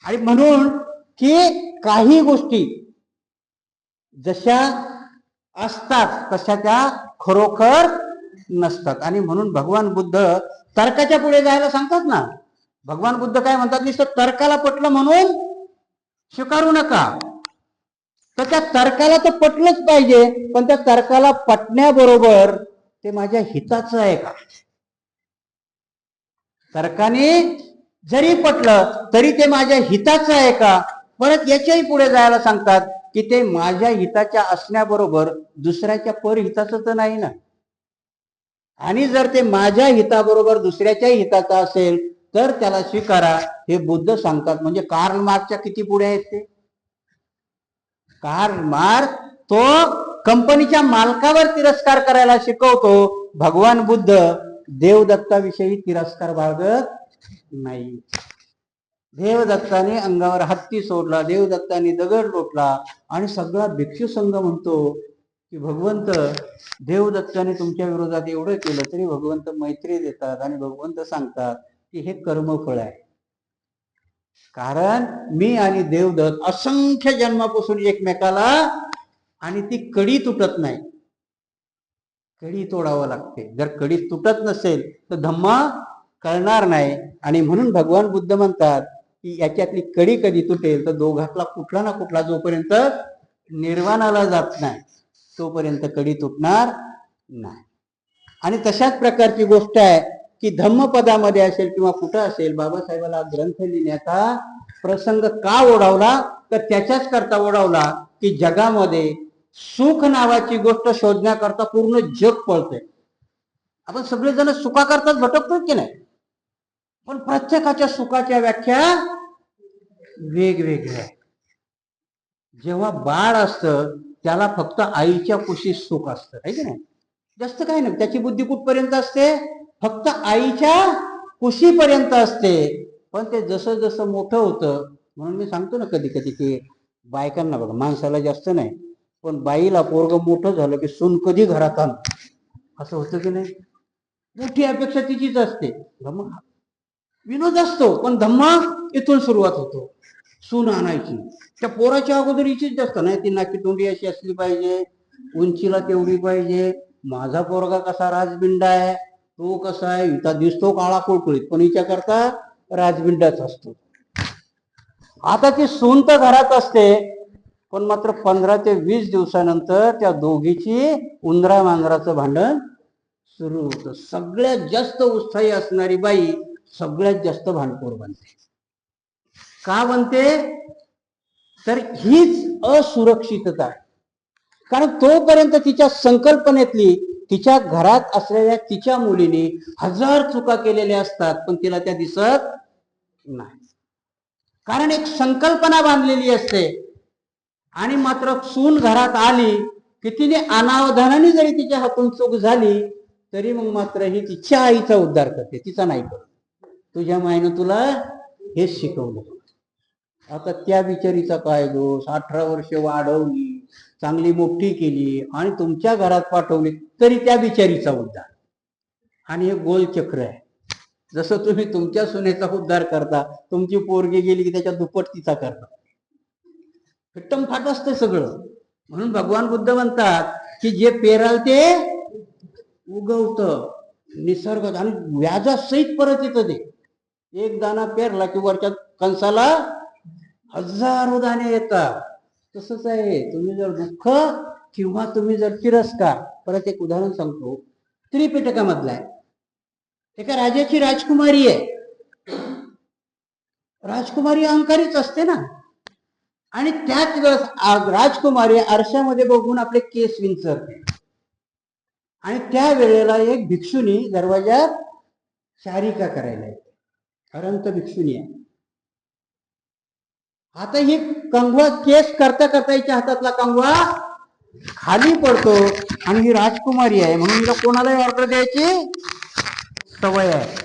आणि म्हणून की काही गोष्टी जशा असतात तशा त्या खरोखर नसतात. आणि म्हणून भगवान बुद्ध तर्काच्या पुढे जायला सांगतात ना. भगवान बुद्ध काय म्हणतात? नुसतं तर्काला पटलं म्हणून स्वीकारू नका. तर त्या तर्काला तर पटलंच पाहिजे, पण त्या तर्काला पटण्याबरोबर ते माझ्या हिताचं आहे का? तर्काने जरी पटलं तरी ते माझ्या हिताचं आहे का? परत याच्याही पुढे जायला सांगतात की ते माझ्या हिताच्या असण्याबरोबर दुसऱ्याच्या परहिताचं तर नाही ना. आणि जर ते माझ्या हिताबरोबर दुसऱ्याच्याही हिताचा असेल तर त्याला स्वीकारा, हे बुद्ध सांगतात. म्हणजे कार्ल मार्क्सच्या किती पुढे आहेत ते? कार्ल मार्क्स तो कंपनीच्या मालकावर तिरस्कार करायला शिकवतो. भगवान बुद्ध देवदत्ताविषयी तिरस्कार बाळगत नाही. देवदत्ताने अंगावर हत्ती सोडला, देवदत्ताने दगड लोटला आणि सगळा भिक्षू संघ म्हणतो की भगवंत, देवदत्ताने तुमच्या विरोधात एवढं केलं तरी भगवंत मैत्री देतात आणि भगवंत सांगतात की हे कर्मफळ आहे. कारण मी आणि देवदत्त असंख्य जन्मापासून एकमेकाला, आणि ती कडी तुटत नाही, कडी तोडावं लागते. जर कडी तुटत नसेल तर धम्म कळणार नाही. आणि म्हणून भगवान बुद्ध म्हणतात की याच्यातली कडी कधी तुटेल तर दोघातला कुठला ना कुठला जोपर्यंत निर्वाणाला जात नाही तोपर्यंत कडी तुटणार नाही. आणि तशाच प्रकारची गोष्ट आहे की धम्मपदामध्ये असेल किंवा कुठं असेल, बाबासाहेबाला ग्रंथ लिहिण्याचा प्रसंग का ओढावला? तर त्याच्याच करता ओढावला की जगामध्ये सुख नावाची गोष्ट शोधण्याकरता पूर्ण जग पळतंय. आपण सगळेजण सुखाकरताच भटकतो की नाही, पण प्रत्येकाच्या सुखाच्या व्याख्या वेगवेगळ्या. जेव्हा बाळ असतं त्याला फक्त आईच्या कुशीत सुख असतं, आहे की नाही? जास्त काही नाही. त्याची बुद्धी कुठपर्यंत असते? फक्त आईच्या कुशीपर्यंत असते. पण ते जसं जसं मोठं होतं, म्हणून मी सांगतो ना कधी कधी की बायकांना बघा, माणसाला जास्त नाही पण बाईला पोरग मोठं झालं की सून कधी घरात आण, असं होतं की नाही? मोठी अपेक्षा तिचीच असते. विनोद असतो पण धम्मा इथून सुरुवात होतो. सून आणायची, त्या पोराच्या अगोदर हिचीच जास्त नाही. ती नाकी तोंडी अशी असली पाहिजे, उंचीला तेवढी पाहिजे. माझा पोरगा कसा राजबिंडा आहे, तो कसा आहे, इथं दिसतो काळा कुळकुळीत पण हिच्या करता राजबिंडाच असतो. आता ती सून तर घरात असते पण मात्र 15 ते 20 दिवसानंतर त्या दोघीची उंदरा मांजराचं भांडण सुरू होतं. सगळ्यात जास्त उत्साही असणारी बाई सगळ्यात जास्त भांडखोर बनते. का बनते? तर हीच असुरक्षितता आहे. कारण तोपर्यंत तिच्या संकल्पनेतली, तिच्या घरात असलेल्या तिच्या मुलीने 1000 चुका केलेल्या असतात, पण तिला त्या दिसत नाही. कारण एक संकल्पना बांधलेली असते. आणि मात्र सून घरात आली की तिने अनावधानाने जरी तिच्या हातून चूक झाली तरी मग मात्र ही तिच्या आईचा उद्धार करते, तिचा नाही करत. तुझ्या मायनं तुला हेच शिकवलं. आता त्या बिचारीचा काय दोष? 18 वर्ष वाढवली, चांगली मोठी केली आणि तुमच्या घरात पाठवली तरी त्या बिचारीचा उद्धार. आणि हे गोलचक्र आहे. जसं तुम्ही तुमच्या सुनेचा उद्धार करता, तुमची पोरगी गेली की त्याच्या दुप्पट तिचा करता. फिट्टम फाट असते सगळं. म्हणून भगवान बुद्ध म्हणतात की जे पेराल ते उगवत, निसर्ग आणि व्याजासहित परत येतं. ते एक दाना पेरला की वरच्या कंसाला 1000 दाणे येतात. तसंच आहे, तुम्ही जर दुःख किंवा तुम्ही जर तिरस्कार. परत एक उदाहरण सांगतो, त्रिपिटकामधलं आहे. एका राजाची राजकुमारी आहे. राजकुमारी अहंकारीच असते ना. आणि त्याच वेळेस राजकुमारी आरशामध्ये बघून आपले केस विंचरते. आणि त्या वेळेला एक भिक्षुनी दरवाजात चारिका करायला येते. अरंत भिक्षुनी आहे. आता ही कंगवा केस करता करता हिच्या हातातला कंगवा खाली पडतो. आणि ही राजकुमारी आहे म्हणून हिला कोणालाही ऑर्डर द्यायची सवय आहे.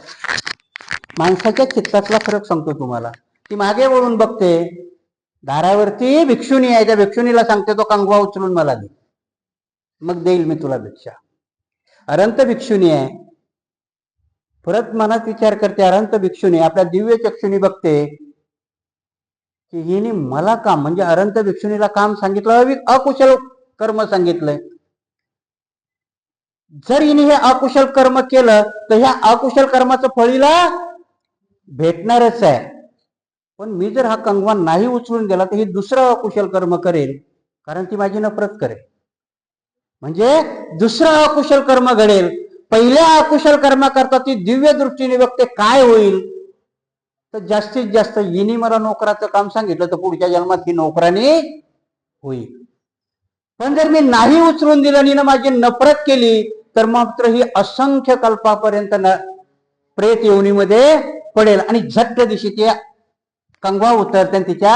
माणसाच्या चित्तातला फरक सांगतो तुम्हाला. ती मागे वळून बघते, दारावरती भिक्षुनी आहे. त्या भिक्षुनीला सांगते तो कंगवा उचलून मला दे, मग देईल मी तुला भिक्षा. अरंत भिक्षुनी आहे. परत मनात विचार करते, अरंत भिक्षुनी आपल्या दिव्य चक्षुनी बघते की हिने मला काम, म्हणजे अरंत भिक्षुनीला काम सांगितलं, अकुशल कर्म सांगितलंय. जर हिने हे अकुशल कर्म केलं तर ह्या अकुशल कर्माचं फळीला भेटणारच आहे. पण मी जर हा कंगवा नाही उचलून दिला तर ही दुसरं अकुशल कर्म करेल, कारण ती माझी नफरत करेल. म्हणजे दुसरं अकुशल कर्म घडेल. पहिल्या अकुशल कर्माकरता ती दिव्य दृष्टीने बघते काय होईल. तर जास्तीत जास्त हिने मला नोकराचं काम सांगितलं तर पुढच्या जन्मात ही नोकराने होईल. पण जर मी नाही उचलून दिलं आणि माझी नफरत केली तर मात्र ही असंख्य कल्पापर्यंत प्रेत योनीमध्ये पडेल. आणि झट्ट दिवशी ती कंगवा उतरते आणि तिच्या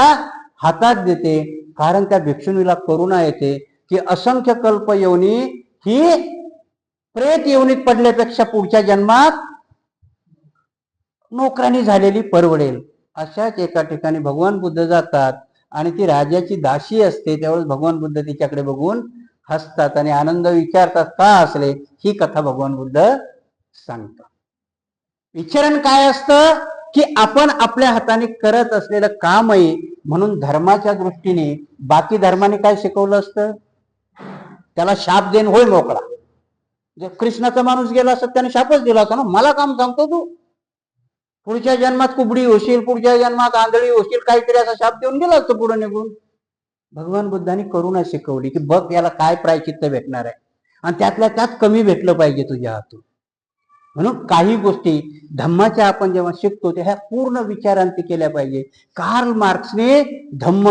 हातात देते. कारण त्या भिक्षुनीला करुणा येते की असंख्य कल्प योनी ही प्रेत योनीत पडल्यापेक्षा पुढच्या जन्मात नोकरानी झालेली परवडेल. अशाच एका ठिकाणी भगवान बुद्ध जातात आणि ती राजाची दासी असते. त्यावेळेस भगवान बुद्ध तिच्याकडे बघून हसतात आणि आनंद विचारतात का असले. ही कथा भगवान बुद्ध सांगतात. विचारण काय असतं की आपण आपल्या हाताने करत असलेलं काम आहे. म्हणून धर्माच्या दृष्टीने बाकी धर्माने काय शिकवलं असतं, त्याला शाप देण होय मोकळा. जर कृष्णाचा माणूस गेला असत त्याने शापच दिला होता ना, मला काम सांगतो तू, पुढच्या जन्मात कुबडी होशील, पुढच्या जन्मात आंधळी होशील, काहीतरी असा शाप देऊन गेला असतो पुढे निघून. भगवान बुद्धांनी करुणा शिकवली की बघ याला काय प्रायचित्त भेटणार आहे आणि त्यातल्या त्यात कमी भेटलं पाहिजे तुझ्या हातून. म्हणून काही गोष्टी धम्माच्या आपण जेव्हा शिकतो तेव्हा पूर्ण विचारांती केल्या पाहिजे. कार्ल मार्क्सने धम्म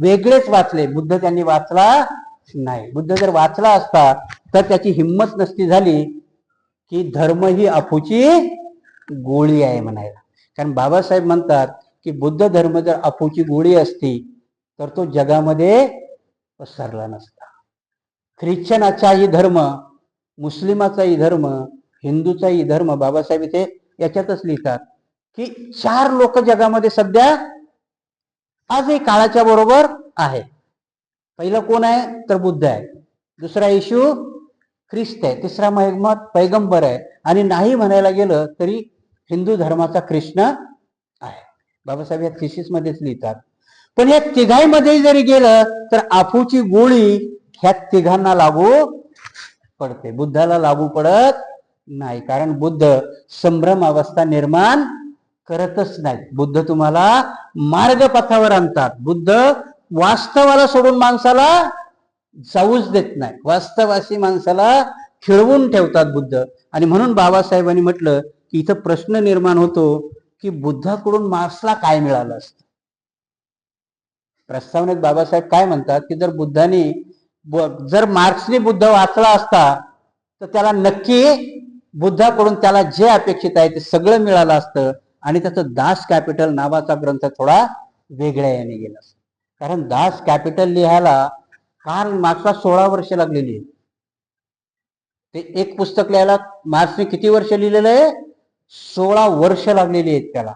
वेगळेच वाचले, बुद्ध त्यांनी वाचला नाही. बुद्ध जर वाचला असता तर त्याची हिंमत नसती झाली की धर्म ही अफूची गोळी आहे म्हणायला. कारण बाबासाहेब म्हणतात की बुद्ध धर्म जर अफूची गोळी असती तर तो जगामध्ये पसरला नसता. ख्रिश्चनाचाही धर्म, मुस्लिमाचाही धर्म, हिंदूचाही धर्म, बाबासाहेब इथे याच्यातच लिहितात की 4 लोक जगामध्ये सध्या आजही काळाच्या बरोबर आहे. पहिलं कोण आहे तर बुद्ध आहे, दुसरा येशू ख्रिस्त आहे, तिसरा मोहम्मद पैगंबर आहे आणि नाही म्हणायला गेलं तरी हिंदू धर्माचा कृष्ण आहे. बाबासाहेब या थिसिस मध्येच लिहितात. पण या तिघांमध्ये जरी गेलं तर अफूची गोळी ह्या तिघांना लागू पडते, बुद्धाला लागू पडत नाही. कारण बुद्ध संभ्रम अवस्था निर्माण करतच नाही. बुद्ध तुम्हाला मार्गपथावर आणतात. बुद्ध वास्तवाला सोडून माणसाला जाऊच देत नाही. वास्तवाशी माणसाला खिळवून ठेवतात बुद्ध. आणि म्हणून बाबासाहेबांनी म्हटलं की इथं प्रश्न निर्माण होतो की बुद्धाकडून मार्क्सला काय मिळालं असतं. प्रस्तावनेत बाबासाहेब काय म्हणतात की जर मार्क्सने बुद्ध वाचला असता तर त्याला नक्की बुद्धाकडून त्याला जे अपेक्षित आहे ते सगळं मिळालं असतं. आणि त्याचं दास कॅपिटल नावाचा ग्रंथ थोडा वेगळ्या याने गेला. कारण दास कॅपिटल लिहायला कार्ल मार्क्सला 16 वर्ष लागलेली आहेत. ते एक पुस्तक लिहायला मार्क्सने किती वर्ष लिहिलेलं आहे? 16 वर्ष लागलेली आहेत त्याला.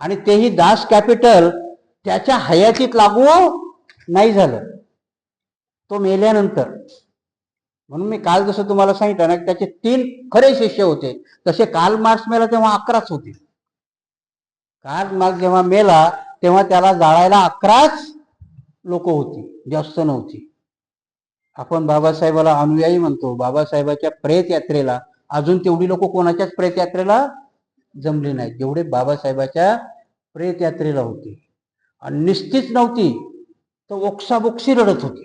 आणि तेही दास कॅपिटल त्याच्या हयातीत लागू नाही झालं, तो मेल्यानंतर. म्हणून मी काल जसं तुम्हाला सांगितलं ना त्याचे 3 खरे शिष्य होते, तसे कार्ल मार्क्स मेला तेव्हा 11च होते. कार्ल मार्क्स जेव्हा मेला तेव्हा त्याला जाळायला 11च लोक होती, जास्त नव्हती. आपण बाबासाहेबाला अनुयायी म्हणतो. बाबासाहेबाच्या प्रेत यात्रेला अजून तेवढी लोक कोणाच्याच प्रेत यात्रेला जमली नाहीत जेवढे बाबासाहेबाच्या प्रेत यात्रेला होती. आणि निस्तीच नव्हती तर ओक्साबोक्शी रडत होती.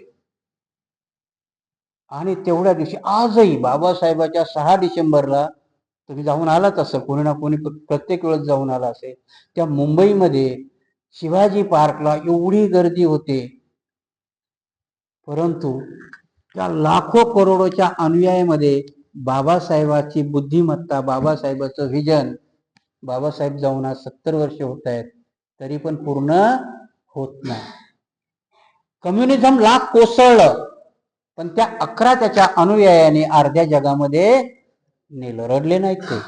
आणि तेवढ्या दिवशी आजही बाबासाहेबाच्या 6 डिसेंबरला तुम्ही जाऊन आलाच असेल, कोणी ना कोणी प्रत्येक वेळेस जाऊन आला असेल. त्या मुंबईमध्ये शिवाजी पार्कला एवढी गर्दी होते, परंतु त्या लाखो करोडोच्या अनुयायामध्ये बाबासाहेबाची बुद्धिमत्ता, बाबासाहेबाचं व्हिजन, बाबासाहेब जाऊन आज 70 वर्ष होत आहेत तरी पण पूर्ण होत नाही. कम्युनिझम लाख कोसळलं पण त्या 11 त्याच्या अनुयायांनी अर्ध्या जगामध्ये नेलं. रडले नाहीत ते.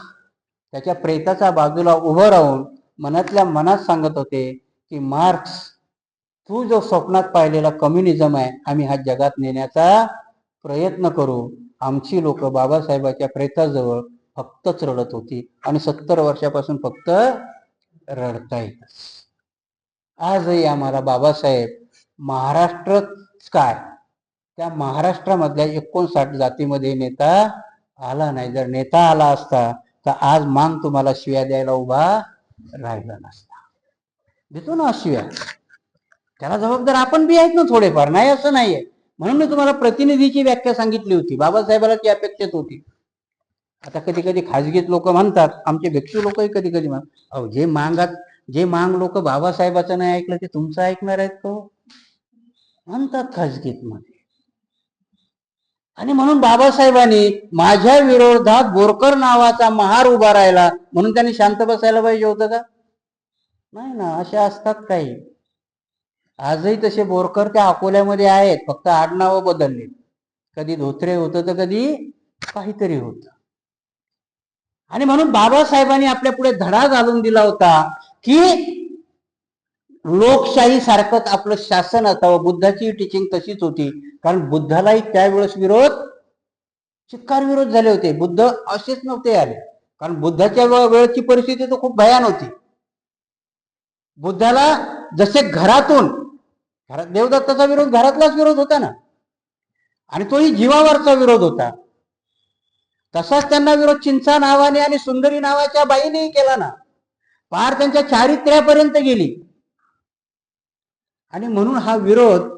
त्याच्या प्रेताच्या बाजूला उभं राहून मनातल्या मनात सांगत होते की मार्क्स, तू जो स्वप्नात पाहिलेला कम्युनिझम आहे आम्ही हा जगात नेण्याचा प्रयत्न करू. आमची लोक बाबासाहेबाच्या प्रेताजवळ फक्तच रडत होती आणि 70 वर्षापासून फक्त रडतायत. आजही आम्हाला बाबासाहेब महाराष्ट्रच काय त्या महाराष्ट्रामधल्या 59 जातीमध्ये नेता आला नाही. जर नेता आला असता तर आज मान तुम्हाला शिव्या द्यायला उभा राहिला नसता. देतो ना शिव्या, त्याला जबाबदार आपण बी आहेत ना थोडेफार, नाही असं नाहीये. म्हणून मी तुम्हाला प्रतिनिधीची व्याख्या सांगितली होती. बाबासाहेबाला ती अपेक्षित होती. आता कधी कधी खाजगीत लोक म्हणतात, आमचे भिक्षू लोकही कधी कधी म्हणतात, अहो जे मांग लोक बाबासाहेबाचं नाही ऐकलं ते तुमचं ऐकणार आहेत तो म्हणतात खाजगीत मध्ये. आणि म्हणून बाबासाहेबांनी माझ्या विरोधात बोरकर नावाचा महार उभा राहिला म्हणून त्यांनी शांत बसायला पाहिजे होतं का? नाही ना, असे असतात काही. आजही तसे बोरकर त्या अकोल्यामध्ये आहेत, फक्त आडनावं बदलले. कधी धोत्रे होतं तर कधी काहीतरी होतं. आणि म्हणून बाबासाहेबांनी आपल्या पुढे धडा घालून दिला होता की लोकशाही सारखंच आपलं शासन असावं. बुद्धाची टीचिंग तशीच होती. कारण बुद्धालाही त्यावेळेस चिक्कार विरोध झाले होते. बुद्ध असेच नव्हते आले, कारण बुद्धाच्या वेळेची परिस्थिती तर खूप भयान होती. बुद्धाला जसे घरात देवदत्ताचा विरोध घरातलाच विरोध होता ना, आणि तोही जीवावरचा विरोध होता. तसाच त्यांना विरोध चिंचा नावाने आणि सुंदरी नावाच्या बाईनेही केला ना, पार त्यांच्या चारित्र्यापर्यंत गेली. आणि म्हणून हा विरोध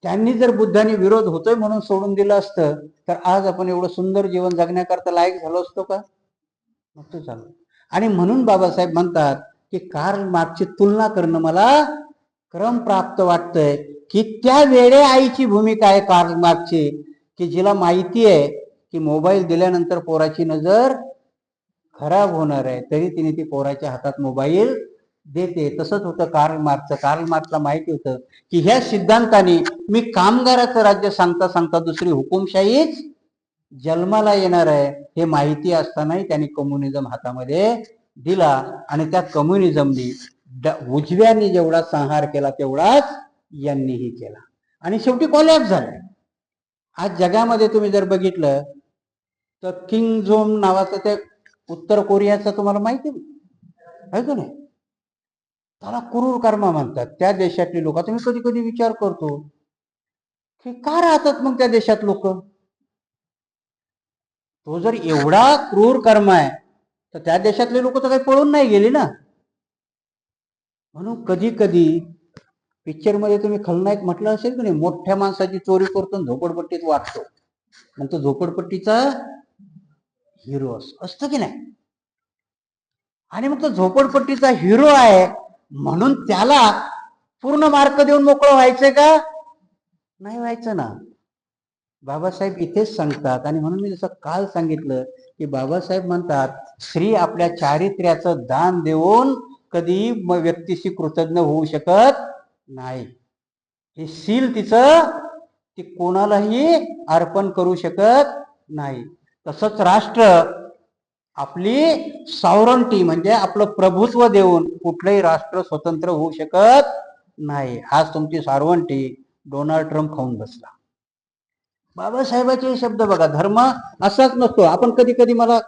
त्यांनी जर बुद्धाने विरोध होतोय म्हणून सोडून दिलं असतं तर आज आपण एवढं सुंदर जीवन जगण्याकरता लायक झालो असतो का? नसतो झालो. आणि म्हणून बाबासाहेब म्हणतात की कार्ल मार्क्सची तुलना करणं मला क्रमप्राप्त वाटतंय की त्या वेळे आईची भूमिका आहे कार्ल मार्क्सची, की जिला माहिती आहे की मोबाईल दिल्यानंतर पोराची नजर खराब होणार आहे तरी तिने ती पोराच्या हातात मोबाईल देते. तसंच होतं कार्ल मार्क्सचं. कार्ल मार्क्सला माहिती होतं की ह्या सिद्धांताने मी कामगाराचं राज्य सांगता सांगता दुसरी हुकुमशाहीच जन्माला येणार आहे हे माहिती असतानाही त्यांनी कम्युनिझम हातामध्ये दिला. आणि त्या कम्युनिझमनी उजव्यांनी जेवढा संहार केला तेवढाच यांनीही केला आणि शेवटी कोलॅप्स झाला. आज जगामध्ये तुम्ही जर बघितलं तर किंग जोम नावाचं ते उत्तर कोरियाचं तुम्हाला माहिती आहे का नाही? त्याला क्रूर कर्मा म्हणतात त्या देशातली लोक. तुम्ही कधी कधी विचार करतो की का राहतात मग त्या देशात लोक? तो जर एवढा क्रूर कर्म आहे तर त्या देशातले लोक तर काही पळून नाही गेली ना. म्हणून कधी कधी पिक्चर मध्ये तुम्ही खलनायक म्हटलं असेल की नाही, मोठ्या माणसाची चोरी करतो आणि झोपडपट्टीत वाटतो, मग तो झोपडपट्टीचा हिरो असतो की नाही. आणि मग तो झोपडपट्टीचा हिरो आहे म्हणून त्याला पूर्ण मार्क देऊन मोकळं व्हायचंय का? नाही व्हायचं ना. बाबासाहेब इथेच सांगतात, आणि म्हणून मी जसं काल सांगितलं की बाबासाहेब म्हणतात, स्त्री आपल्या चारित्र्याचं दान देऊन कधी व्यक्तीशी कृतज्ञ होऊ शकत नाही. हे शील तिचं ती कोणालाही अर्पण करू शकत नाही. तसंच राष्ट्र आपली सॉव्हरनिटी म्हणजे आपलं प्रभुत्व देऊन कुठलंही राष्ट्र स्वतंत्र होऊ शकत नाही. आज तुमची सॉव्हरनिटी डोनाल्ड ट्रम्प खाऊन बसला. बाबासाहेबांचे शब्द बघा, धर्म असाच नसतो. आपण कधी कधी मला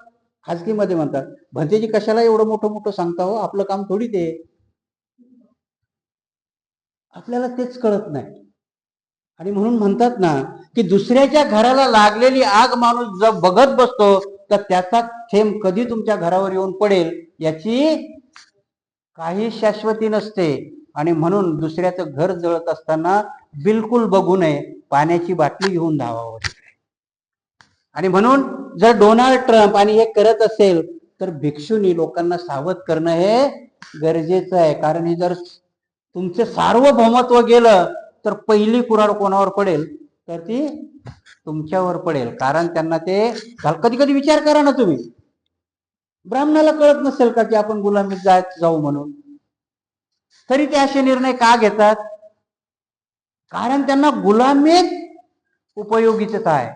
खाजगीमध्ये म्हणतात, भंतेजी कशाला एवढं मोठं मोठं सांगता हो, आपलं काम थोडी ते. आपल्याला तेच कळत नाही. आणि म्हणून म्हणतात ना की दुसऱ्याच्या घराला लागलेली आग माणूस जर बघत बसतो तर त्याचा थेंब कधी तुमच्या घरावर येऊन पडेल याची काही शाश्वती नसते. आणि म्हणून दुसऱ्याचं घर जळत असताना बिलकुल बघू नये, पाण्याची बाटली घेऊन धावावं. आणि म्हणून जर डोनाल्ड ट्रम्प आणि हे करत असेल तर भिक्षूंनी लोकांना सावध करणं हे गरजेचं आहे. कारण हे जर तुमचे सार्वभौमत्व गेलं तर पहिली कुऱ्हाड कोणावर पडेल, तर ती तुमच्यावर पडेल. कारण त्यांना ते कधी कधी विचार करा ना तुम्ही, ब्राह्मणाला कळत नसेल का की आपण गुलामीत जाऊ म्हणून, तरी ते असे निर्णय का घेतात? कारण त्यांना गुलामीत उपयोगिता आहे.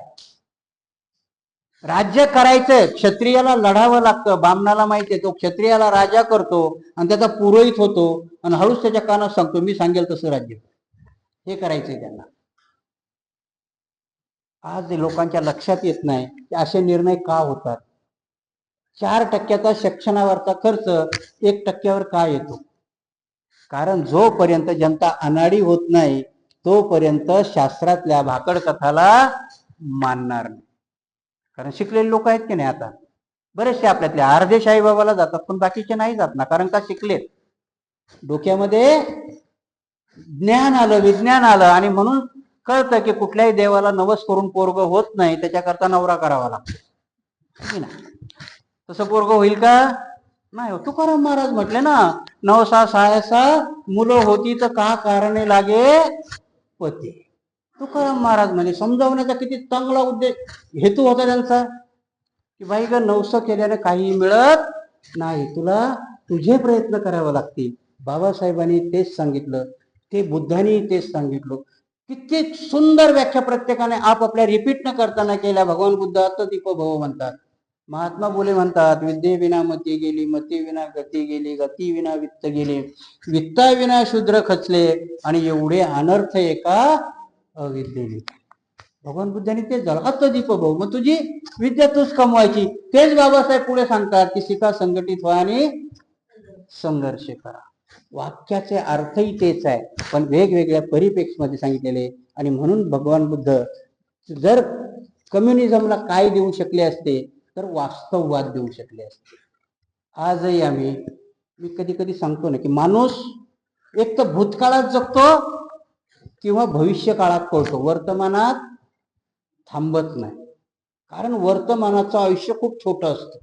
राज्य करायचंय, क्षत्रियाला लढावं लागतं. ब्राह्मणाला माहितीये तो क्षत्रियाला राजा करतो आणि त्याचा पुरोहित होतो आणि हळूच त्याच्या कानात सांगतो मी सांगेल तसं राज्य. हे करायचंय त्यांना. आज लोकांच्या लक्षात येत नाही की असे निर्णय का होतात. 4% शिक्षणावरचा खर्च 1% का येतो? कारण जोपर्यंत जनता अनाडी होत नाही तोपर्यंत शास्त्रातल्या भाकड कथाला मानणार नाही. कारण शिकलेले लोक आहेत की नाही, आता बरेचसे आपल्यातले अर्धे साईबाबाला जातात पण बाकीचे नाही जात ना. कारण का? शिकलेत, डोक्यामध्ये ज्ञान आलं, विज्ञान आलं. आणि म्हणून कळतं की कुठल्याही देवाला नवस करून पोरग होत नाही, त्याच्याकरता नवरा करावा लागतो. तसं पोरग होईल का? नाही हो. तुकाराम महाराज म्हटले ना, नवसा सायसा मुलं होती तर का कारणे लागे पती. तुकाराम महाराज म्हणजे समजावण्याचा किती चांगला उद्देश हेतू होता त्यांचा, की बाई ग नवस केल्याने काही मिळत नाही, तुला तुझे प्रयत्न करावे लागतील. बाबासाहेबांनी तेच सांगितलं, ते बुद्धांनी तेच सांगितलं. किती सुंदर व्याख्या प्रत्येकाने आपापल्या रिपीट न करताना केल्या. भगवान बुद्ध अत्तदीप भव म्हणतात, महात्मा फुले म्हणतात, विद्ये विना मती गेली, मती विना गती गेली, गती विना वित्त गेले, वित्ता विना शूद्र खचले, आणि एवढे अनर्थ एका अविद्येने. भगवान बुद्धांनी तेच झालं, अत्तदीप भव. मग तुझी विद्या तूच कमवायची. तेच बाबासाहेब पुढे सांगतात की शिका, संघटित व्हा आणि संघर्ष करा. वाक्याचे अर्थही तेच आहे पण वेगवेगळ्या परिप्रेक्षमध्ये सांगितलेले. आणि म्हणून भगवान बुद्ध जर कम्युनिझमला काय देऊ शकले असते तर वास्तववाद देऊ शकले असते. आजही मी कधी कधी सांगतो ना की माणूस एक तर भूतकाळात जगतो किंवा भविष्य काळात पळतो, वर्तमानात थांबत नाही. कारण वर्तमानाचं आयुष्य खूप छोटं असतं.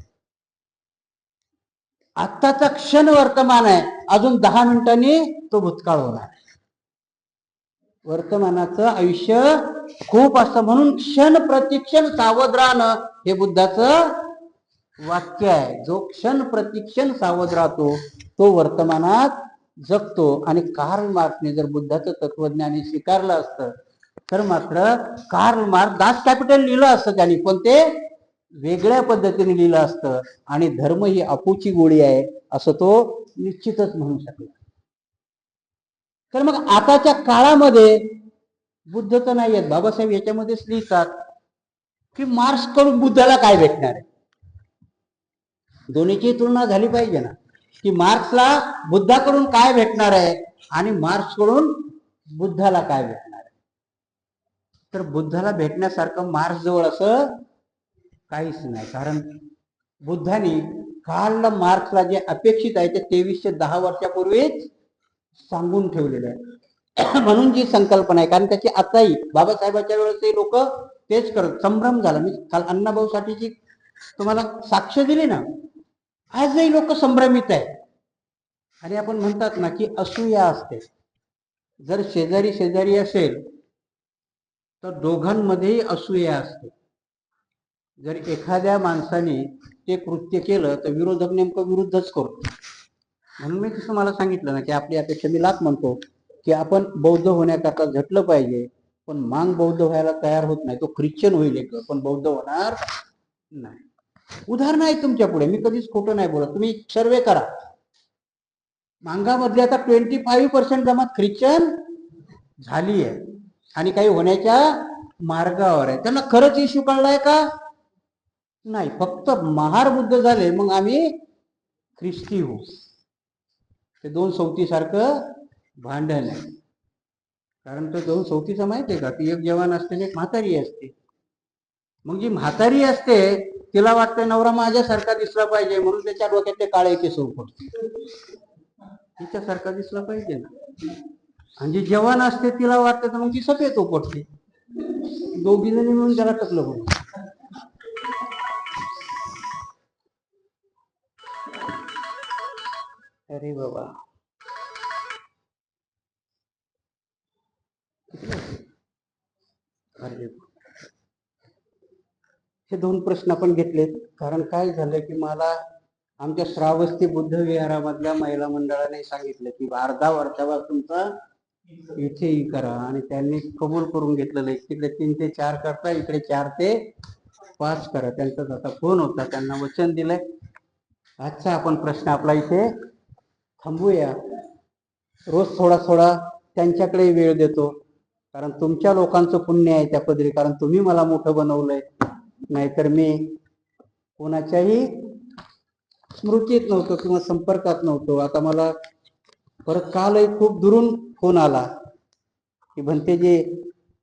आत्ताचा क्षण वर्तमान आहे, अजून 10 मिनिटांनी तो भूतकाळ होणार. वर्तमानाचं आयुष्य खूप असतं. म्हणून क्षण प्रतिक्षण सावध राहणं हे बुद्धाचं वाक्य आहे. जो क्षण प्रतिक्षण सावध राहतो तो वर्तमानात जगतो. आणि कार्ल मार्क्सने जर बुद्धाचं तत्वज्ञान स्वीकारलं असतं तर मात्र कार्ल मार्क्स दास कॅपिटल लिहिलं असतं त्यांनी, पण ते वेगळ्या पद्धतीने लिहिलं असतं. आणि धर्म ही अपूची गोळी आहे असं तो निश्चितच म्हणू शकला. तर मग आताच्या काळामध्ये बुद्ध तर नाही आहेत. बाबासाहेब याच्यामध्येच लिहितात की मार्क्स कडून बुद्धाला काय भेटणार आहे. दोन्हीची तुलना झाली पाहिजे ना, की मार्क्सला बुद्धाकडून काय भेटणार आहे आणि मार्क्स कडून बुद्धाला काय भेटणार आहे. तर बुद्धाला भेटण्यासारखं मार्क्स जवळ असं काहीच नाही. कारण बुद्धांनी कार्ल मार्क्सला जे अपेक्षित आहे ते 2310 वर्षापूर्वीच सांगून ठेवलेलं आहे. म्हणून जी संकल्पना आहे, कारण त्याची आताही बाबासाहेबांच्या वेळेस लोक तेच करत, संभ्रम झाला. मी काल अण्णाभाऊ साठीची तुम्हाला साक्ष दिली ना, आजही लोक संभ्रमित आहे. आणि आपण म्हणतात ना की असूया असते. जर शेजारी शेजारी असेल तर दोघांमध्येही असूया असते. जर एखाद्या माणसाने ते कृत्य केलं तर विरोधक नेमकं विरुद्धच करतो. म्हणून मी तुम्हाला सांगितलं ना की आपली अपेक्षा, मी लाख म्हणतो की आपण बौद्ध होण्याकरता झटलं पाहिजे, पण मांग बौद्ध व्हायला तयार होत नाही. तो ख्रिश्चन होईल एक, पण बौद्ध होणार नाही. उदाहरण आहे तुमच्या पुढे, मी कधीच खोटं नाही बोलत. तुम्ही सर्वे करा, मांगामध्ये आता 25% जमात ख्रिश्चन झाली आहे आणि काही होण्याच्या मार्गावर आहे. त्यांना खरंच इश्यू कळलाय का? नाही, फक्त महार बुद्ध झाले मग आम्ही ख्रिस्ती होऊ. ते दोन सवतीसारखं भांडण आहे. कारण तो दोन सवतीचं माहिती आहे का, ती एक जवान असते आणि एक म्हातारी असते. मग जी म्हातारी असते तिला वाटतं नवरा माझ्यासारखा दिसला पाहिजे, म्हणून त्याच्या डोक्यातले काळे केस उपटते. तिच्यासारखा दिसला पाहिजे ना. आणि जी जवान असते तिला वाटतं तर मग ती सफेद उपटते. दोघी जणी मिळून त्याला टकलं बोल. अरे बाबा, हे दोन प्रश्न आपण घेतलेत. कारण काय झालं की मला आमच्या श्रावस्ती बुद्ध विहारामधल्या महिला मंडळाने सांगितलं की अर्धा वर्षापासूनचा इथे करा, आणि त्यांनी कबूल करून घेतलेलं. तिकडे 3 ते 4 करता, इकडे 4 ते 5 करा. त्यांचा जसा फोन होता, त्यांना वचन दिलंय. आजचा आपण प्रश्न आपला इथे थांबूया. रोज थोडा थोडा त्यांच्याकडे वेळ देतो, कारण तुमच्या लोकांचं पुण्य आहे त्या पदरी, कारण तुम्ही मला मोठं बनवलंय. नाहीतर मी कोणाच्याही स्मृतीत नव्हतो किंवा संपर्कात नव्हतो. आता मला परत कालही खूप दुरून फोन आला की भंतेजी